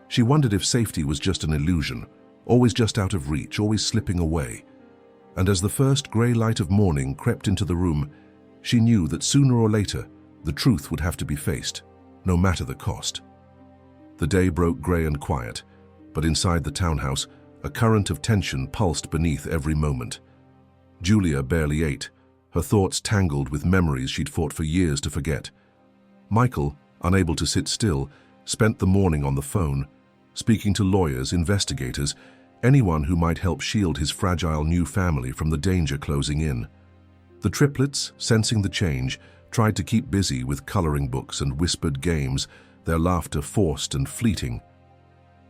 She wondered if safety was just an illusion, always just out of reach, always slipping away. And as the first grey light of morning crept into the room, she knew that sooner or later the truth would have to be faced, no matter the cost. The day broke grey and quiet, but inside the townhouse, a current of tension pulsed beneath every moment. Julia barely ate, her thoughts tangled with memories she'd fought for years to forget. Michael, unable to sit still, spent the morning on the phone, speaking to lawyers, investigators, anyone who might help shield his fragile new family from the danger closing in. The triplets, sensing the change, tried to keep busy with coloring books and whispered games, their laughter forced and fleeting.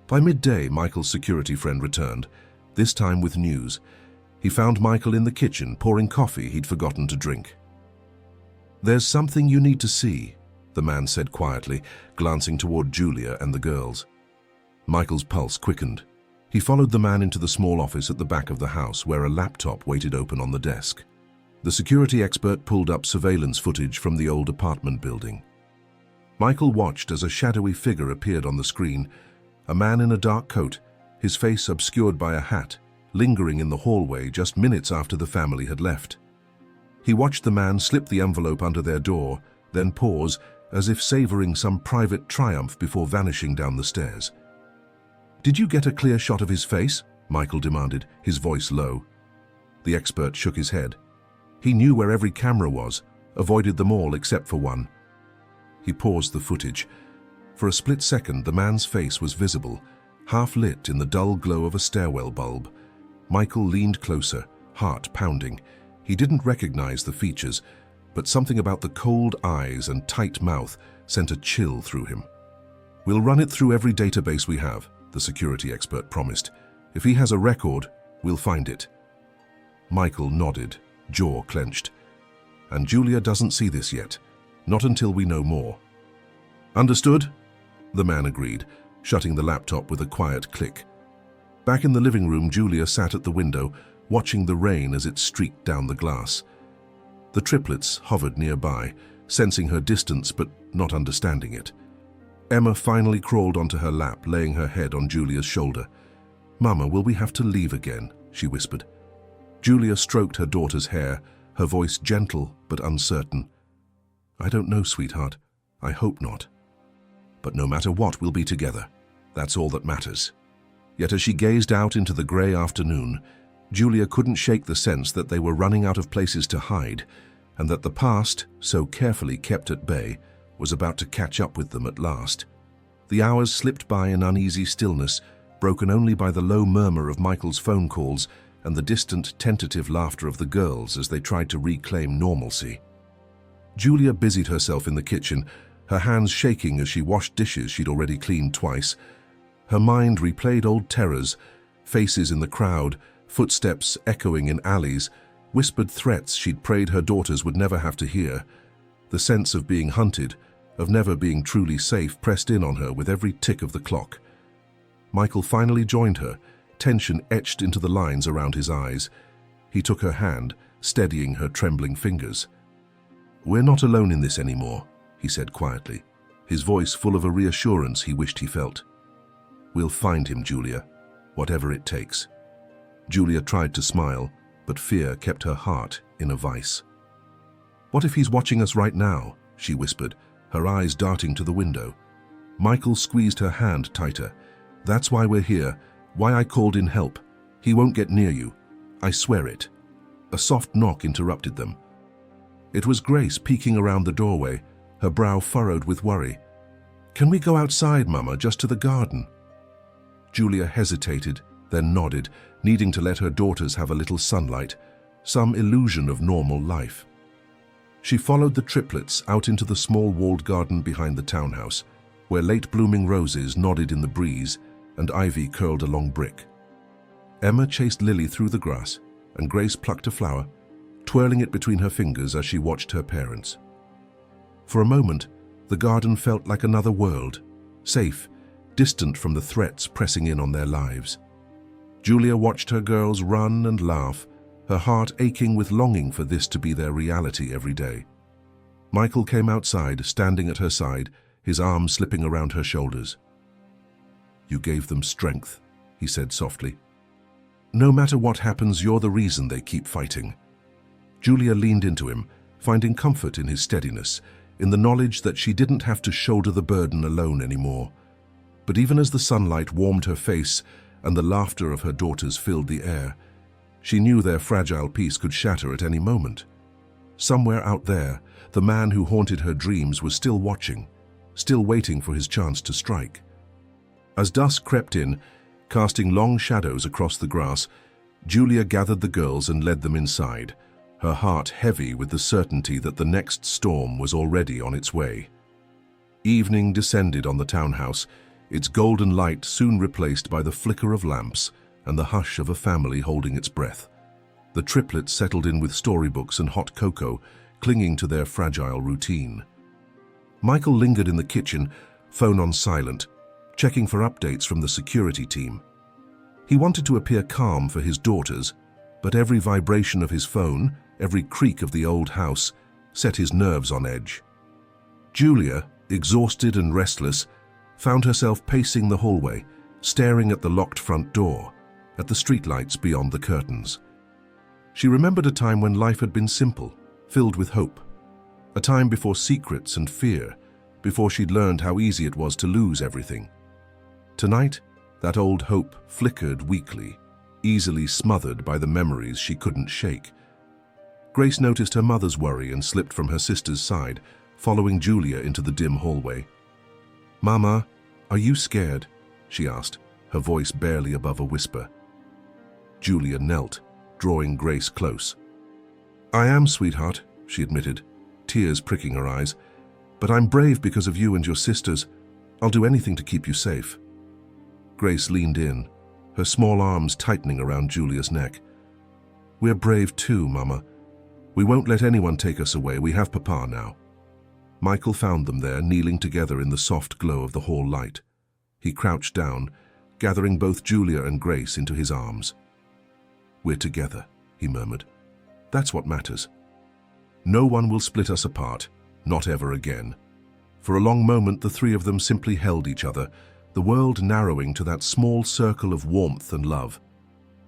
By midday, Michael's security friend returned, this time with news. He found Michael in the kitchen, pouring coffee he'd forgotten to drink. "There's something you need to see," the man said quietly, glancing toward Julia and the girls. Michael's pulse quickened. He followed the man into the small office at the back of the house, where a laptop waited open on the desk. The security expert pulled up surveillance footage from the old apartment building. Michael watched as a shadowy figure appeared on the screen, a man in a dark coat, his face obscured by a hat, lingering in the hallway just minutes after the family had left. He watched the man slip the envelope under their door, then pause, as if savoring some private triumph before vanishing down the stairs. "Did you get a clear shot of his face?" Michael demanded, his voice low. The expert shook his head. He knew where every camera was, avoided them all except for one. He paused the footage. For a split second, the man's face was visible, half lit in the dull glow of a stairwell bulb. Michael leaned closer, heart pounding. He didn't recognize the features, but something about the cold eyes and tight mouth sent a chill through him. "We'll run it through every database we have," the security expert promised. "If he has a record, we'll find it." Michael nodded, jaw clenched. "And Julia doesn't see this yet, not until we know more." "Understood?" the man agreed, shutting the laptop with a quiet click. Back in the living room, Julia sat at the window, watching the rain as it streaked down the glass. The triplets hovered nearby, sensing her distance but not understanding it. Emma finally crawled onto her lap, laying her head on Julia's shoulder. "Mama, will we have to leave again?" she whispered. Julia stroked her daughter's hair, her voice gentle but uncertain. "I don't know, sweetheart. I hope not. But no matter what, we'll be together. That's all that matters." Yet as she gazed out into the grey afternoon, Julia couldn't shake the sense that they were running out of places to hide, and that the past, so carefully kept at bay, was about to catch up with them at last. The hours slipped by in uneasy stillness, broken only by the low murmur of Michael's phone calls and the distant, tentative laughter of the girls as they tried to reclaim normalcy. Julia busied herself in the kitchen, her hands shaking as she washed dishes she'd already cleaned twice. Her mind replayed old terrors, faces in the crowd, footsteps echoing in alleys, whispered threats she'd prayed her daughters would never have to hear. The sense of being hunted, of never being truly safe, pressed in on her with every tick of the clock. Michael finally joined her, tension etched into the lines around his eyes. He took her hand, steadying her trembling fingers. "We're not alone in this anymore," he said quietly, his voice full of a reassurance he wished he felt. "We'll find him, Julia, whatever it takes." Julia tried to smile, but fear kept her heart in a vice. "What if he's watching us right now?" she whispered, her eyes darting to the window. Michael squeezed her hand tighter. "That's why we're here, why I called in help. He won't get near you. I swear it." A soft knock interrupted them. It was Grace peeking around the doorway, her brow furrowed with worry. "Can we go outside, Mama, just to the garden?" Julia hesitated, then nodded, needing to let her daughters have a little sunlight, some illusion of normal life. She followed the triplets out into the small walled garden behind the townhouse, where late-blooming roses nodded in the breeze and ivy curled along brick. Emma chased Lily through the grass, and Grace plucked a flower, twirling it between her fingers as she watched her parents. For a moment, The garden felt like another world, safe, distant from the threats pressing in on their lives. Julia watched her girls run and laugh, her heart aching with longing for this to be their reality every day. Michael came outside, standing at her side, his arms slipping around her shoulders. "You gave them strength," he said softly. "No matter what happens, you're the reason they keep fighting." Julia leaned into him, finding comfort in his steadiness, in the knowledge that she didn't have to shoulder the burden alone anymore. But even as the sunlight warmed her face and the laughter of her daughters filled the air, she knew their fragile peace could shatter at any moment. Somewhere out there, the man who haunted her dreams was still watching, still waiting for his chance to strike. As dusk crept in, casting long shadows across the grass, Julia gathered the girls and led them inside, her heart heavy with the certainty that the next storm was already on its way. Evening descended on the townhouse, its golden light soon replaced by the flicker of lamps and the hush of a family holding its breath. The triplets settled in with storybooks and hot cocoa, clinging to their fragile routine. Michael lingered in the kitchen, phone on silent, checking for updates from the security team. He wanted to appear calm for his daughters, but every vibration of his phone, every creak of the old house, set his nerves on edge. Julia, exhausted and restless, found herself pacing the hallway, staring at the locked front door, at the streetlights beyond the curtains. She remembered a time when life had been simple, filled with hope. A time before secrets and fear, before she'd learned how easy it was to lose everything. Tonight, that old hope flickered weakly, easily smothered by the memories she couldn't shake. Grace noticed her mother's worry and slipped from her sister's side, following Julia into the dim hallway. "Mama, are you scared?" she asked, her voice barely above a whisper. Julia knelt, drawing Grace close. "I am, sweetheart," she admitted, tears pricking her eyes. "But I'm brave because of you and your sisters. I'll do anything to keep you safe." Grace leaned in, her small arms tightening around Julia's neck. "We're brave too, Mama. We won't let anyone take us away. We have Papa now." Michael found them there, kneeling together in the soft glow of the hall light. He crouched down, gathering both Julia and Grace into his arms. "We're together," he murmured. "That's what matters. No one will split us apart, not ever again." For a long moment, the three of them simply held each other, the world narrowing to that small circle of warmth and love.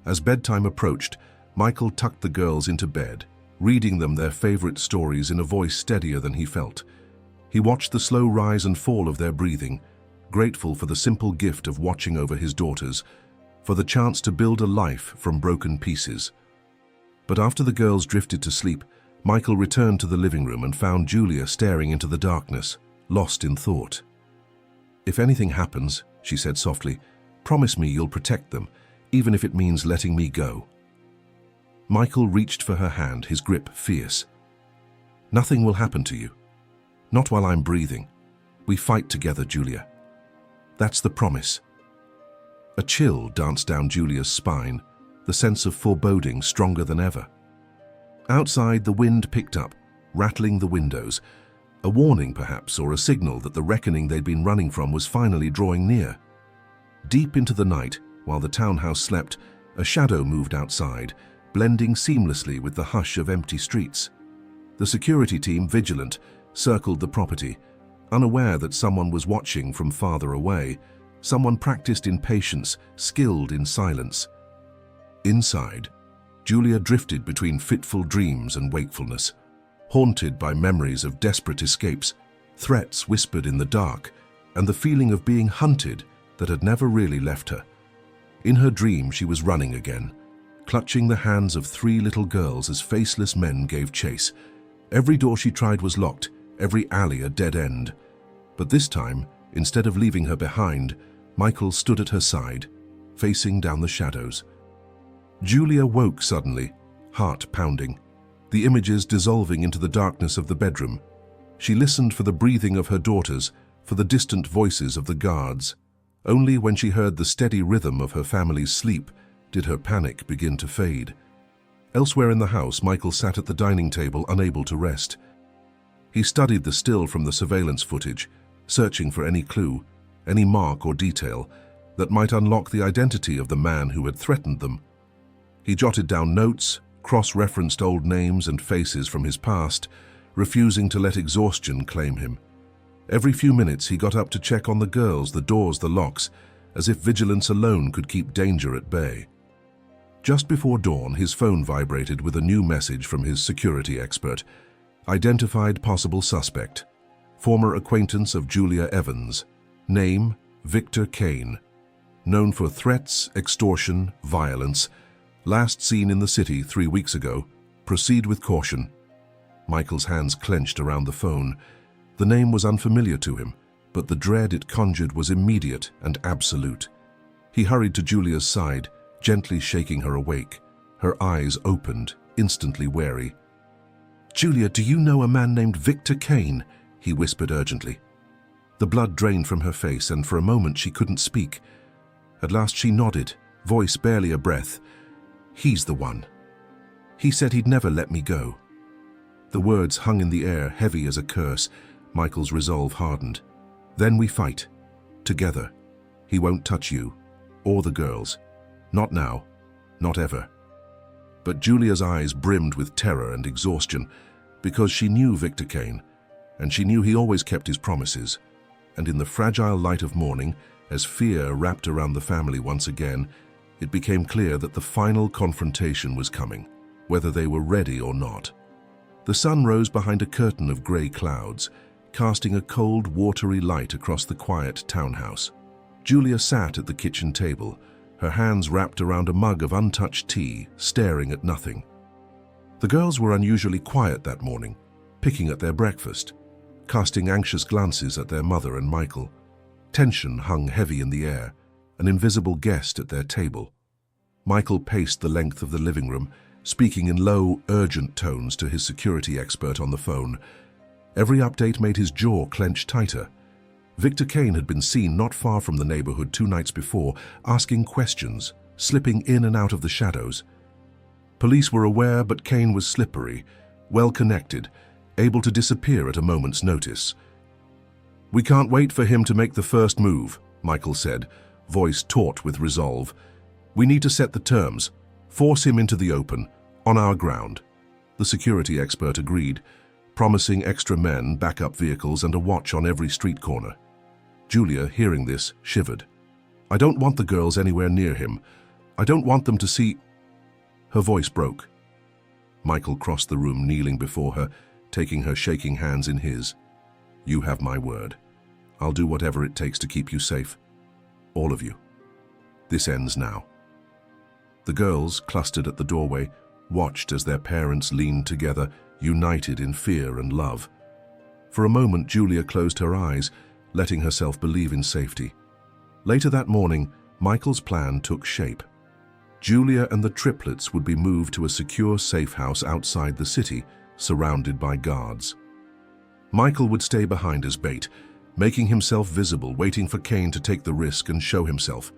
As bedtime approached, Michael tucked the girls into bed, reading them their favorite stories in a voice steadier than he felt. He watched the slow rise and fall of their breathing, grateful for the simple gift of watching over his daughters, for the chance to build a life from broken pieces. But after the girls drifted to sleep, Michael returned to the living room and found Julia staring into the darkness, lost in thought. "If anything happens," she said softly, "promise me you'll protect them, even if it means letting me go." Michael reached for her hand, his grip fierce. "Nothing will happen to you. Not while I'm breathing. We fight together, Julia. That's the promise." A chill danced down Julia's spine, the sense of foreboding stronger than ever. Outside, the wind picked up, rattling the windows, a warning perhaps, or a signal that the reckoning they'd been running from was finally drawing near. Deep into the night, while the townhouse slept, a shadow moved outside, blending seamlessly with the hush of empty streets. The security team, vigilant, circled the property, unaware that someone was watching from farther away, someone practiced in patience, skilled in silence. Inside, Julia drifted between fitful dreams and wakefulness, haunted by memories of desperate escapes, threats whispered in the dark, and the feeling of being hunted that had never really left her. In her dream, she was running again, clutching the hands of three little girls as faceless men gave chase. Every door she tried was locked, every alley a dead end. But this time, instead of leaving her behind, Michael stood at her side, facing down the shadows. Julia woke suddenly, heart pounding, the images dissolving into the darkness of the bedroom. She listened for the breathing of her daughters, for the distant voices of the guards. Only when she heard the steady rhythm of her family's sleep did her panic begin to fade. Elsewhere in the house, Michael sat at the dining table, unable to rest. He studied the still from the surveillance footage, searching for any clue, any mark or detail that might unlock the identity of the man who had threatened them. He jotted down notes, cross-referenced old names and faces from his past, refusing to let exhaustion claim him. Every few minutes he got up to check on the girls, the doors, the locks, as if vigilance alone could keep danger at bay. Just before dawn, his phone vibrated with a new message from his security expert. Identified possible suspect. Former acquaintance of Julia Evans. Name, Victor Kane. Known for threats, extortion, violence. Last seen in the city 3 weeks ago. Proceed with caution. Michael's hands clenched around the phone. The name was unfamiliar to him, but the dread it conjured was immediate and absolute. He hurried to Julia's side, gently shaking her awake. Her eyes opened, instantly wary. "Julia, do you know a man named Victor Kane?" he whispered urgently. The blood drained from her face, and for a moment she couldn't speak. At last she nodded, voice barely a breath. "He's the one. He said he'd never let me go." The words hung in the air, heavy as a curse. Michael's resolve hardened. "Then we fight. Together. He won't touch you. Or the girls. Not now. Not ever." But Julia's eyes brimmed with terror and exhaustion, because she knew Victor Kane, and she knew he always kept his promises. And in the fragile light of morning, as fear wrapped around the family once again, it became clear that the final confrontation was coming, whether they were ready or not. The sun rose behind a curtain of grey clouds, casting a cold, watery light across the quiet townhouse. Julia sat at the kitchen table, her hands wrapped around a mug of untouched tea, staring at nothing. The girls were unusually quiet that morning, picking at their breakfast, casting anxious glances at their mother and Michael. Tension hung heavy in the air, an invisible guest at their table. Michael paced the length of the living room, speaking in low, urgent tones to his security expert on the phone. Every update made his jaw clench tighter. Victor Kane had been seen not far from the neighborhood 2 nights before, asking questions, slipping in and out of the shadows. Police were aware, but Kane was slippery, well-connected, able to disappear at a moment's notice. "We can't wait for him to make the first move," Michael said, voice taut with resolve. "We need to set the terms, force him into the open, on our ground." The security expert agreed, promising extra men, backup vehicles, and a watch on every street corner. Julia, hearing this, shivered. "I don't want the girls anywhere near him. I don't want them to see—" Her voice broke. Michael crossed the room, kneeling before her, taking her shaking hands in his. "You have my word. I'll do whatever it takes to keep you safe. All of you. This ends now." The girls, clustered at the doorway, watched as their parents leaned together, united in fear and love. For a moment, Julia closed her eyes, letting herself believe in safety. Later that morning, Michael's plan took shape. Julia and the triplets would be moved to a secure safe house outside the city, surrounded by guards. Michael would stay behind as bait, making himself visible, waiting for Kane to take the risk and show himself.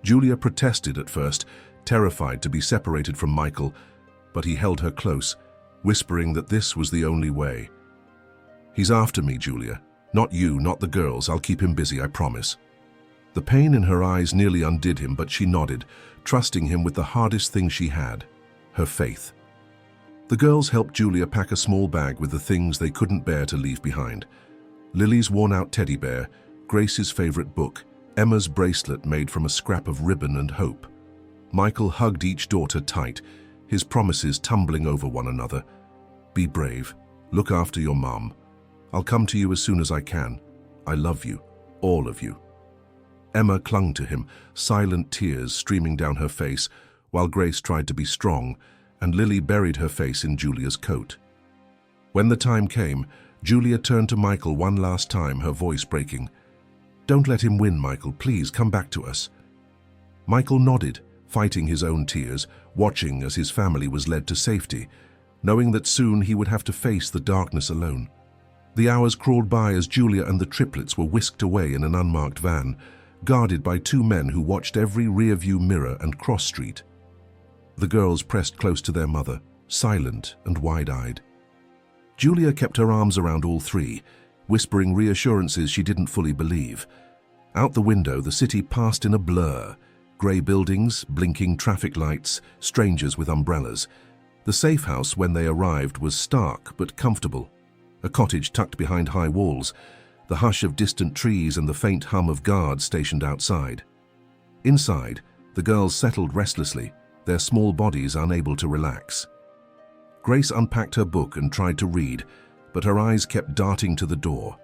Julia protested at first, terrified to be separated from Michael, but he held her close, whispering that this was the only way. "He's after me, Julia. Not you, not the girls. I'll keep him busy, I promise." The pain in her eyes nearly undid him, but she nodded, trusting him with the hardest thing she had, her faith. The girls helped Julia pack a small bag with the things they couldn't bear to leave behind. Lily's worn-out teddy bear, Grace's favorite book, Emma's bracelet made from a scrap of ribbon and hope. Michael hugged each daughter tight, his promises tumbling over one another. "Be brave. Look after your mom. I'll come to you as soon as I can. I love you, all of you." Emma clung to him, silent tears streaming down her face, while Grace tried to be strong, and Lily buried her face in Julia's coat. When the time came, Julia turned to Michael one last time, her voice breaking. "Don't let him win, Michael. Please come back to us." Michael nodded, fighting his own tears, watching as his family was led to safety, knowing that soon he would have to face the darkness alone. The hours crawled by as Julia and the triplets were whisked away in an unmarked van, guarded by 2 men who watched every rear-view mirror and cross street. The girls pressed close to their mother, silent and wide-eyed. Julia kept her arms around all three, whispering reassurances she didn't fully believe. Out the window, the city passed in a blur. Grey buildings, blinking traffic lights, strangers with umbrellas. The safe house, when they arrived, was stark but comfortable. A cottage tucked behind high walls, the hush of distant trees and the faint hum of guards stationed outside. Inside, the girls settled restlessly, their small bodies unable to relax. Grace unpacked her book and tried to read, but her eyes kept darting to the door.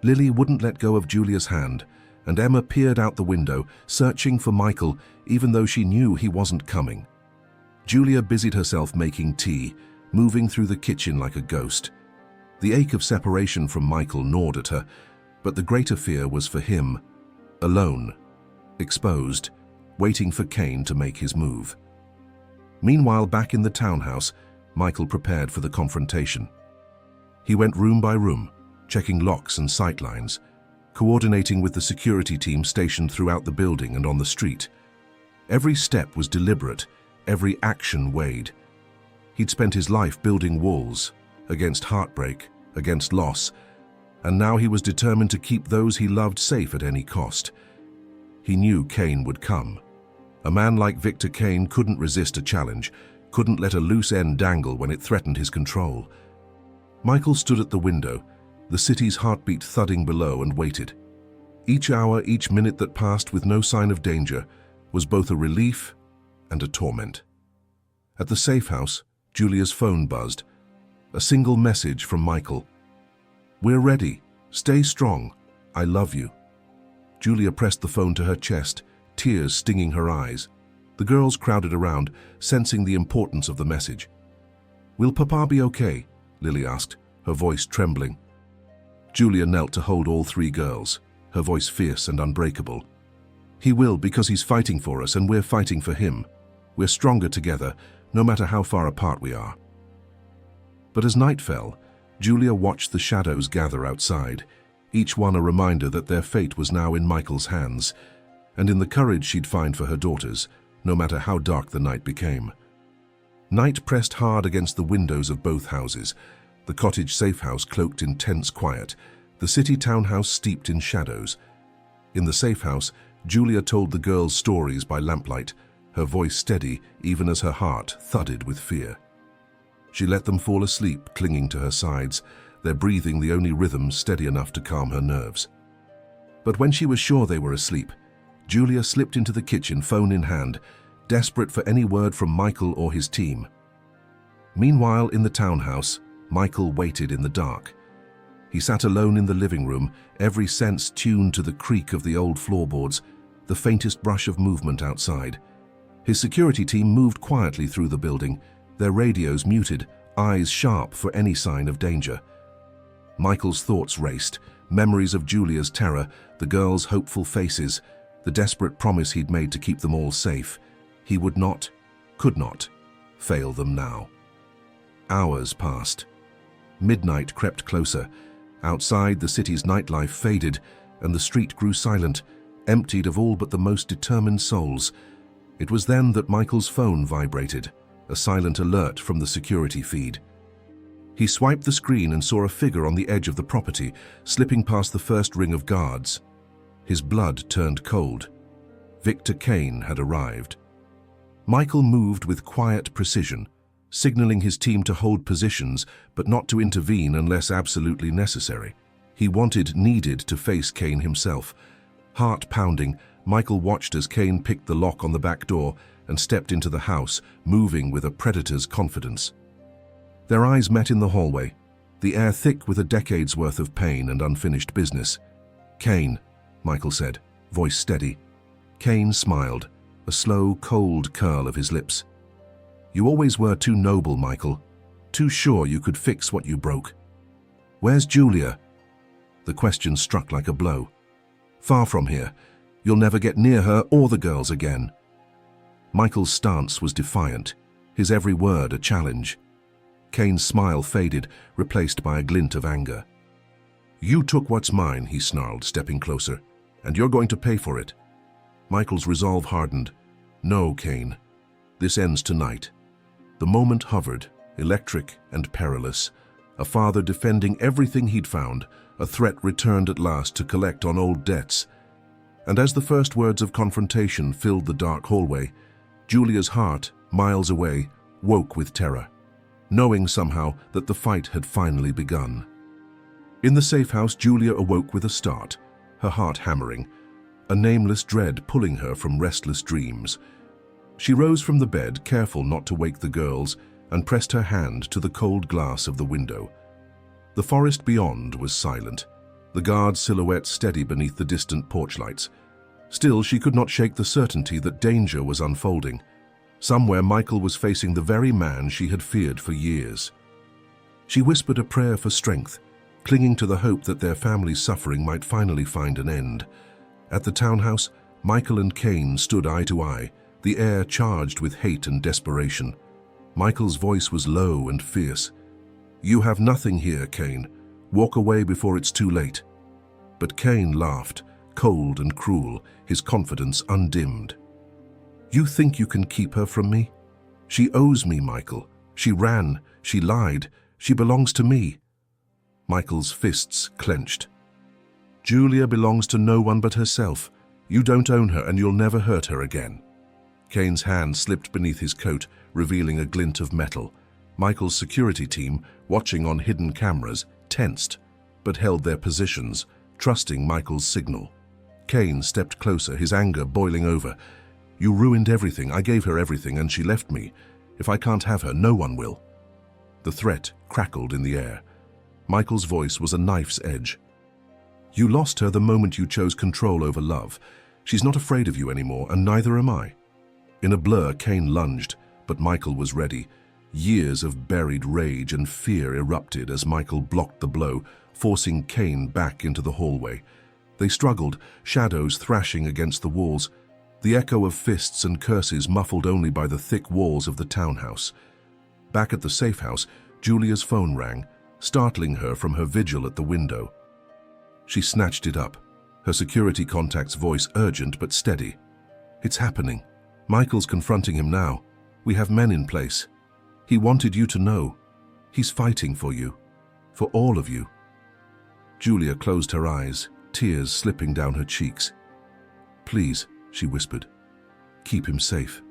Lily wouldn't let go of Julia's hand, and Emma peered out the window, searching for Michael, even though she knew he wasn't coming. Julia busied herself making tea, moving through the kitchen like a ghost. The ache of separation from Michael gnawed at her, but the greater fear was for him, alone, exposed, waiting for Kane to make his move. Meanwhile, back in the townhouse, Michael prepared for the confrontation. He went room by room, checking locks and sightlines, coordinating with the security team stationed throughout the building and on the street. Every step was deliberate, every action weighed. He'd spent his life building walls, against heartbreak, against loss, and now he was determined to keep those he loved safe at any cost. He knew Kane would come. A man like Victor Kane couldn't resist a challenge, couldn't let a loose end dangle when it threatened his control. Michael stood at the window, the city's heartbeat thudding below, and waited. Each hour, each minute that passed with no sign of danger was both a relief and a torment. At the safe house, Julia's phone buzzed. A single message from Michael. "We're ready. Stay strong. I love you." Julia pressed the phone to her chest, tears stinging her eyes. The girls crowded around, sensing the importance of the message. "Will Papa be okay?" Lily asked, her voice trembling. Julia knelt to hold all three girls, her voice fierce and unbreakable. "He will, because he's fighting for us and we're fighting for him. We're stronger together, no matter how far apart we are." But as night fell, Julia watched the shadows gather outside, each one a reminder that their fate was now in Michael's hands, and in the courage she'd find for her daughters, no matter how dark the night became. Night pressed hard against the windows of both houses, the cottage safe house cloaked in tense quiet, the city townhouse steeped in shadows. In the safe house, Julia told the girls stories by lamplight, her voice steady even as her heart thudded with fear. She let them fall asleep, clinging to her sides, their breathing the only rhythm steady enough to calm her nerves. But when she was sure they were asleep, Julia slipped into the kitchen, phone in hand, desperate for any word from Michael or his team. Meanwhile, in the townhouse, Michael waited in the dark. He sat alone in the living room, every sense tuned to the creak of the old floorboards, the faintest brush of movement outside. His security team moved quietly through the building, their radios muted, eyes sharp for any sign of danger. Michael's thoughts raced, memories of Julia's terror, the girls' hopeful faces, the desperate promise he'd made to keep them all safe. He would not, could not, fail them now. Hours passed. Midnight crept closer. Outside, the city's nightlife faded, and the street grew silent, emptied of all but the most determined souls. It was then that Michael's phone vibrated, a silent alert from the security feed. He swiped the screen and saw a figure on the edge of the property, slipping past the first ring of guards. His blood turned cold. Victor Kane had arrived. Michael moved with quiet precision, signaling his team to hold positions but not to intervene unless absolutely necessary. He needed to face Kane himself. Heart pounding, Michael watched as Kane picked the lock on the back door and stepped into the house, moving with a predator's confidence. Their eyes met in the hallway, the air thick with a decade's worth of pain and unfinished business. "Kane," Michael said, voice steady. Kane smiled, a slow, cold curl of his lips. "You always were too noble, Michael. Too sure you could fix what you broke. Where's Julia?" The question struck like a blow. "Far from here. You'll never get near her or the girls again." Michael's stance was defiant, his every word a challenge. Kane's smile faded, replaced by a glint of anger. "You took what's mine," he snarled, stepping closer, "and you're going to pay for it." Michael's resolve hardened. "No, Kane. This ends tonight." The moment hovered, electric and perilous. a father defending everything he'd found, a threat returned at last to collect on old debts. And as the first words of confrontation filled the dark hallway, Julia's heart, miles away, woke with terror, knowing somehow that the fight had finally begun. In the safe house, Julia awoke with a start, her heart hammering, a nameless dread pulling her from restless dreams. She rose from the bed, careful not to wake the girls, and pressed her hand to the cold glass of the window. The forest beyond was silent, the guard's silhouette steady beneath the distant porch lights. Still, she could not shake the certainty that danger was unfolding. Somewhere, Michael was facing the very man she had feared for years. She whispered a prayer for strength, clinging to the hope that their family's suffering might finally find an end. At the townhouse, Michael and Kane stood eye to eye, the air charged with hate and desperation. Michael's voice was low and fierce. "You have nothing here, Kane. Walk away before it's too late." But Kane laughed, cold and cruel, his confidence undimmed. "You think you can keep her from me? She owes me, Michael. She ran, she lied, she belongs to me." Michael's fists clenched. "Julia belongs to no one but herself. You don't own her and you'll never hurt her again." Kane's hand slipped beneath his coat, revealing a glint of metal. Michael's security team, watching on hidden cameras, tensed, but held their positions, trusting Michael's signal. Kane stepped closer, his anger boiling over. "You ruined everything. I gave her everything and she left me. If I can't have her, no one will." The threat crackled in the air. Michael's voice was a knife's edge. "You lost her the moment you chose control over love. She's not afraid of you anymore, and neither am I." In a blur, Kane lunged, but Michael was ready. Years of buried rage and fear erupted as Michael blocked the blow, forcing Kane back into the hallway. They struggled, shadows thrashing against the walls, the echo of fists and curses muffled only by the thick walls of the townhouse. Back at the safe house, Julia's phone rang, startling her from her vigil at the window. She snatched it up, her security contact's voice urgent but steady. "It's happening. Michael's confronting him now. We have men in place. He wanted you to know. He's fighting for you. For all of you." Julia closed her eyes, tears slipping down her cheeks. "Please," she whispered, "keep him safe."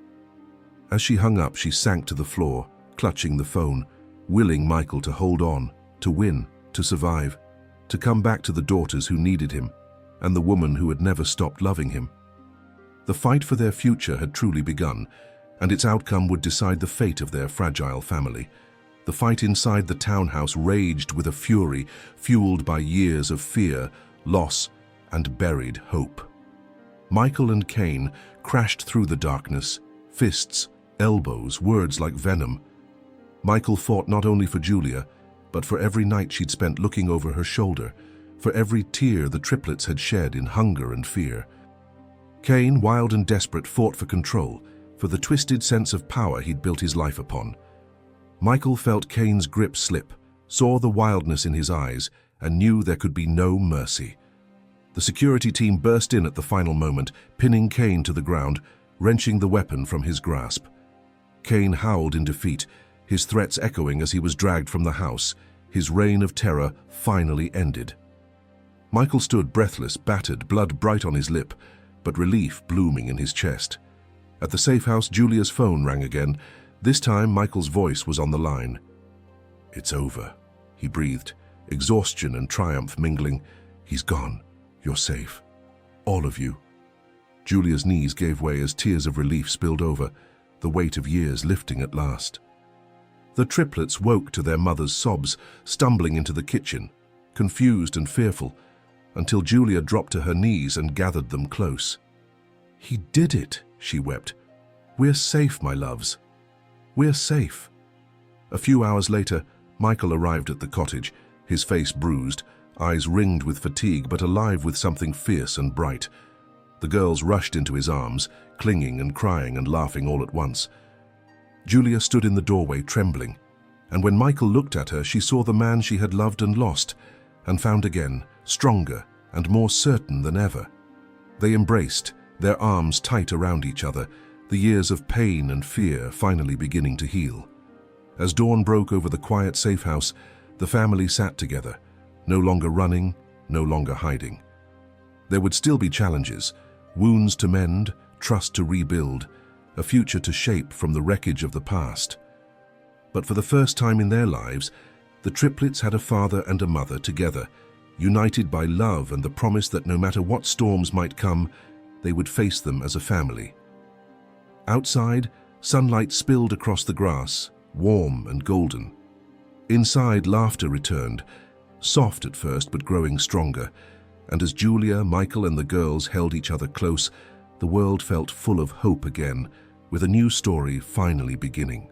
As she hung up, she sank to the floor, clutching the phone, willing Michael to hold on, to win, to survive, to come back to the daughters who needed him, and the woman who had never stopped loving him. The fight for their future had truly begun, and its outcome would decide the fate of their fragile family. The fight inside the townhouse raged with a fury fueled by years of fear, loss, and buried hope. Michael and Kane crashed through the darkness, fists, elbows, words like venom. Michael fought not only for Julia, but for every night she'd spent looking over her shoulder, for every tear the triplets had shed in hunger and fear. Kane, wild and desperate, fought for control, for the twisted sense of power he'd built his life upon. Michael felt Kane's grip slip, saw the wildness in his eyes, and knew there could be no mercy. The security team burst in at the final moment, pinning Kane to the ground, wrenching the weapon from his grasp. Kane howled in defeat, his threats echoing as he was dragged from the house. His reign of terror finally ended. Michael stood breathless, battered, blood bright on his lip, but relief blooming in his chest. At the safe house, Julia's phone rang again. This time, Michael's voice was on the line. "It's over," he breathed, exhaustion and triumph mingling. "He's gone. You're safe. All of you." Julia's knees gave way as tears of relief spilled over, the weight of years lifting at last. The triplets woke to their mother's sobs, stumbling into the kitchen, confused and fearful, until Julia dropped to her knees and gathered them close. "He did it," she wept. "We're safe, my loves. We're safe." A few hours later, Michael arrived at the cottage, his face bruised, eyes ringed with fatigue but alive with something fierce and bright. The girls rushed into his arms, clinging and crying and laughing all at once. Julia stood in the doorway trembling, and when Michael looked at her, she saw the man she had loved and lost, and found again, stronger and more certain than ever. They embraced, their arms tight around each other, the years of pain and fear finally beginning to heal. As dawn broke over the quiet safe house, The family sat together, no longer running, no longer hiding. There would still be challenges, wounds to mend, trust to rebuild, a future to shape from the wreckage of the past. But for the first time in their lives, the triplets had a father and a mother together, united by love and the promise that no matter what storms might come, they would face them as a family. Outside, sunlight spilled across the grass, warm and golden. Inside, laughter returned, soft at first but growing stronger, and as Julia, Michael and the girls held each other close, the world felt full of hope again, with a new story finally beginning.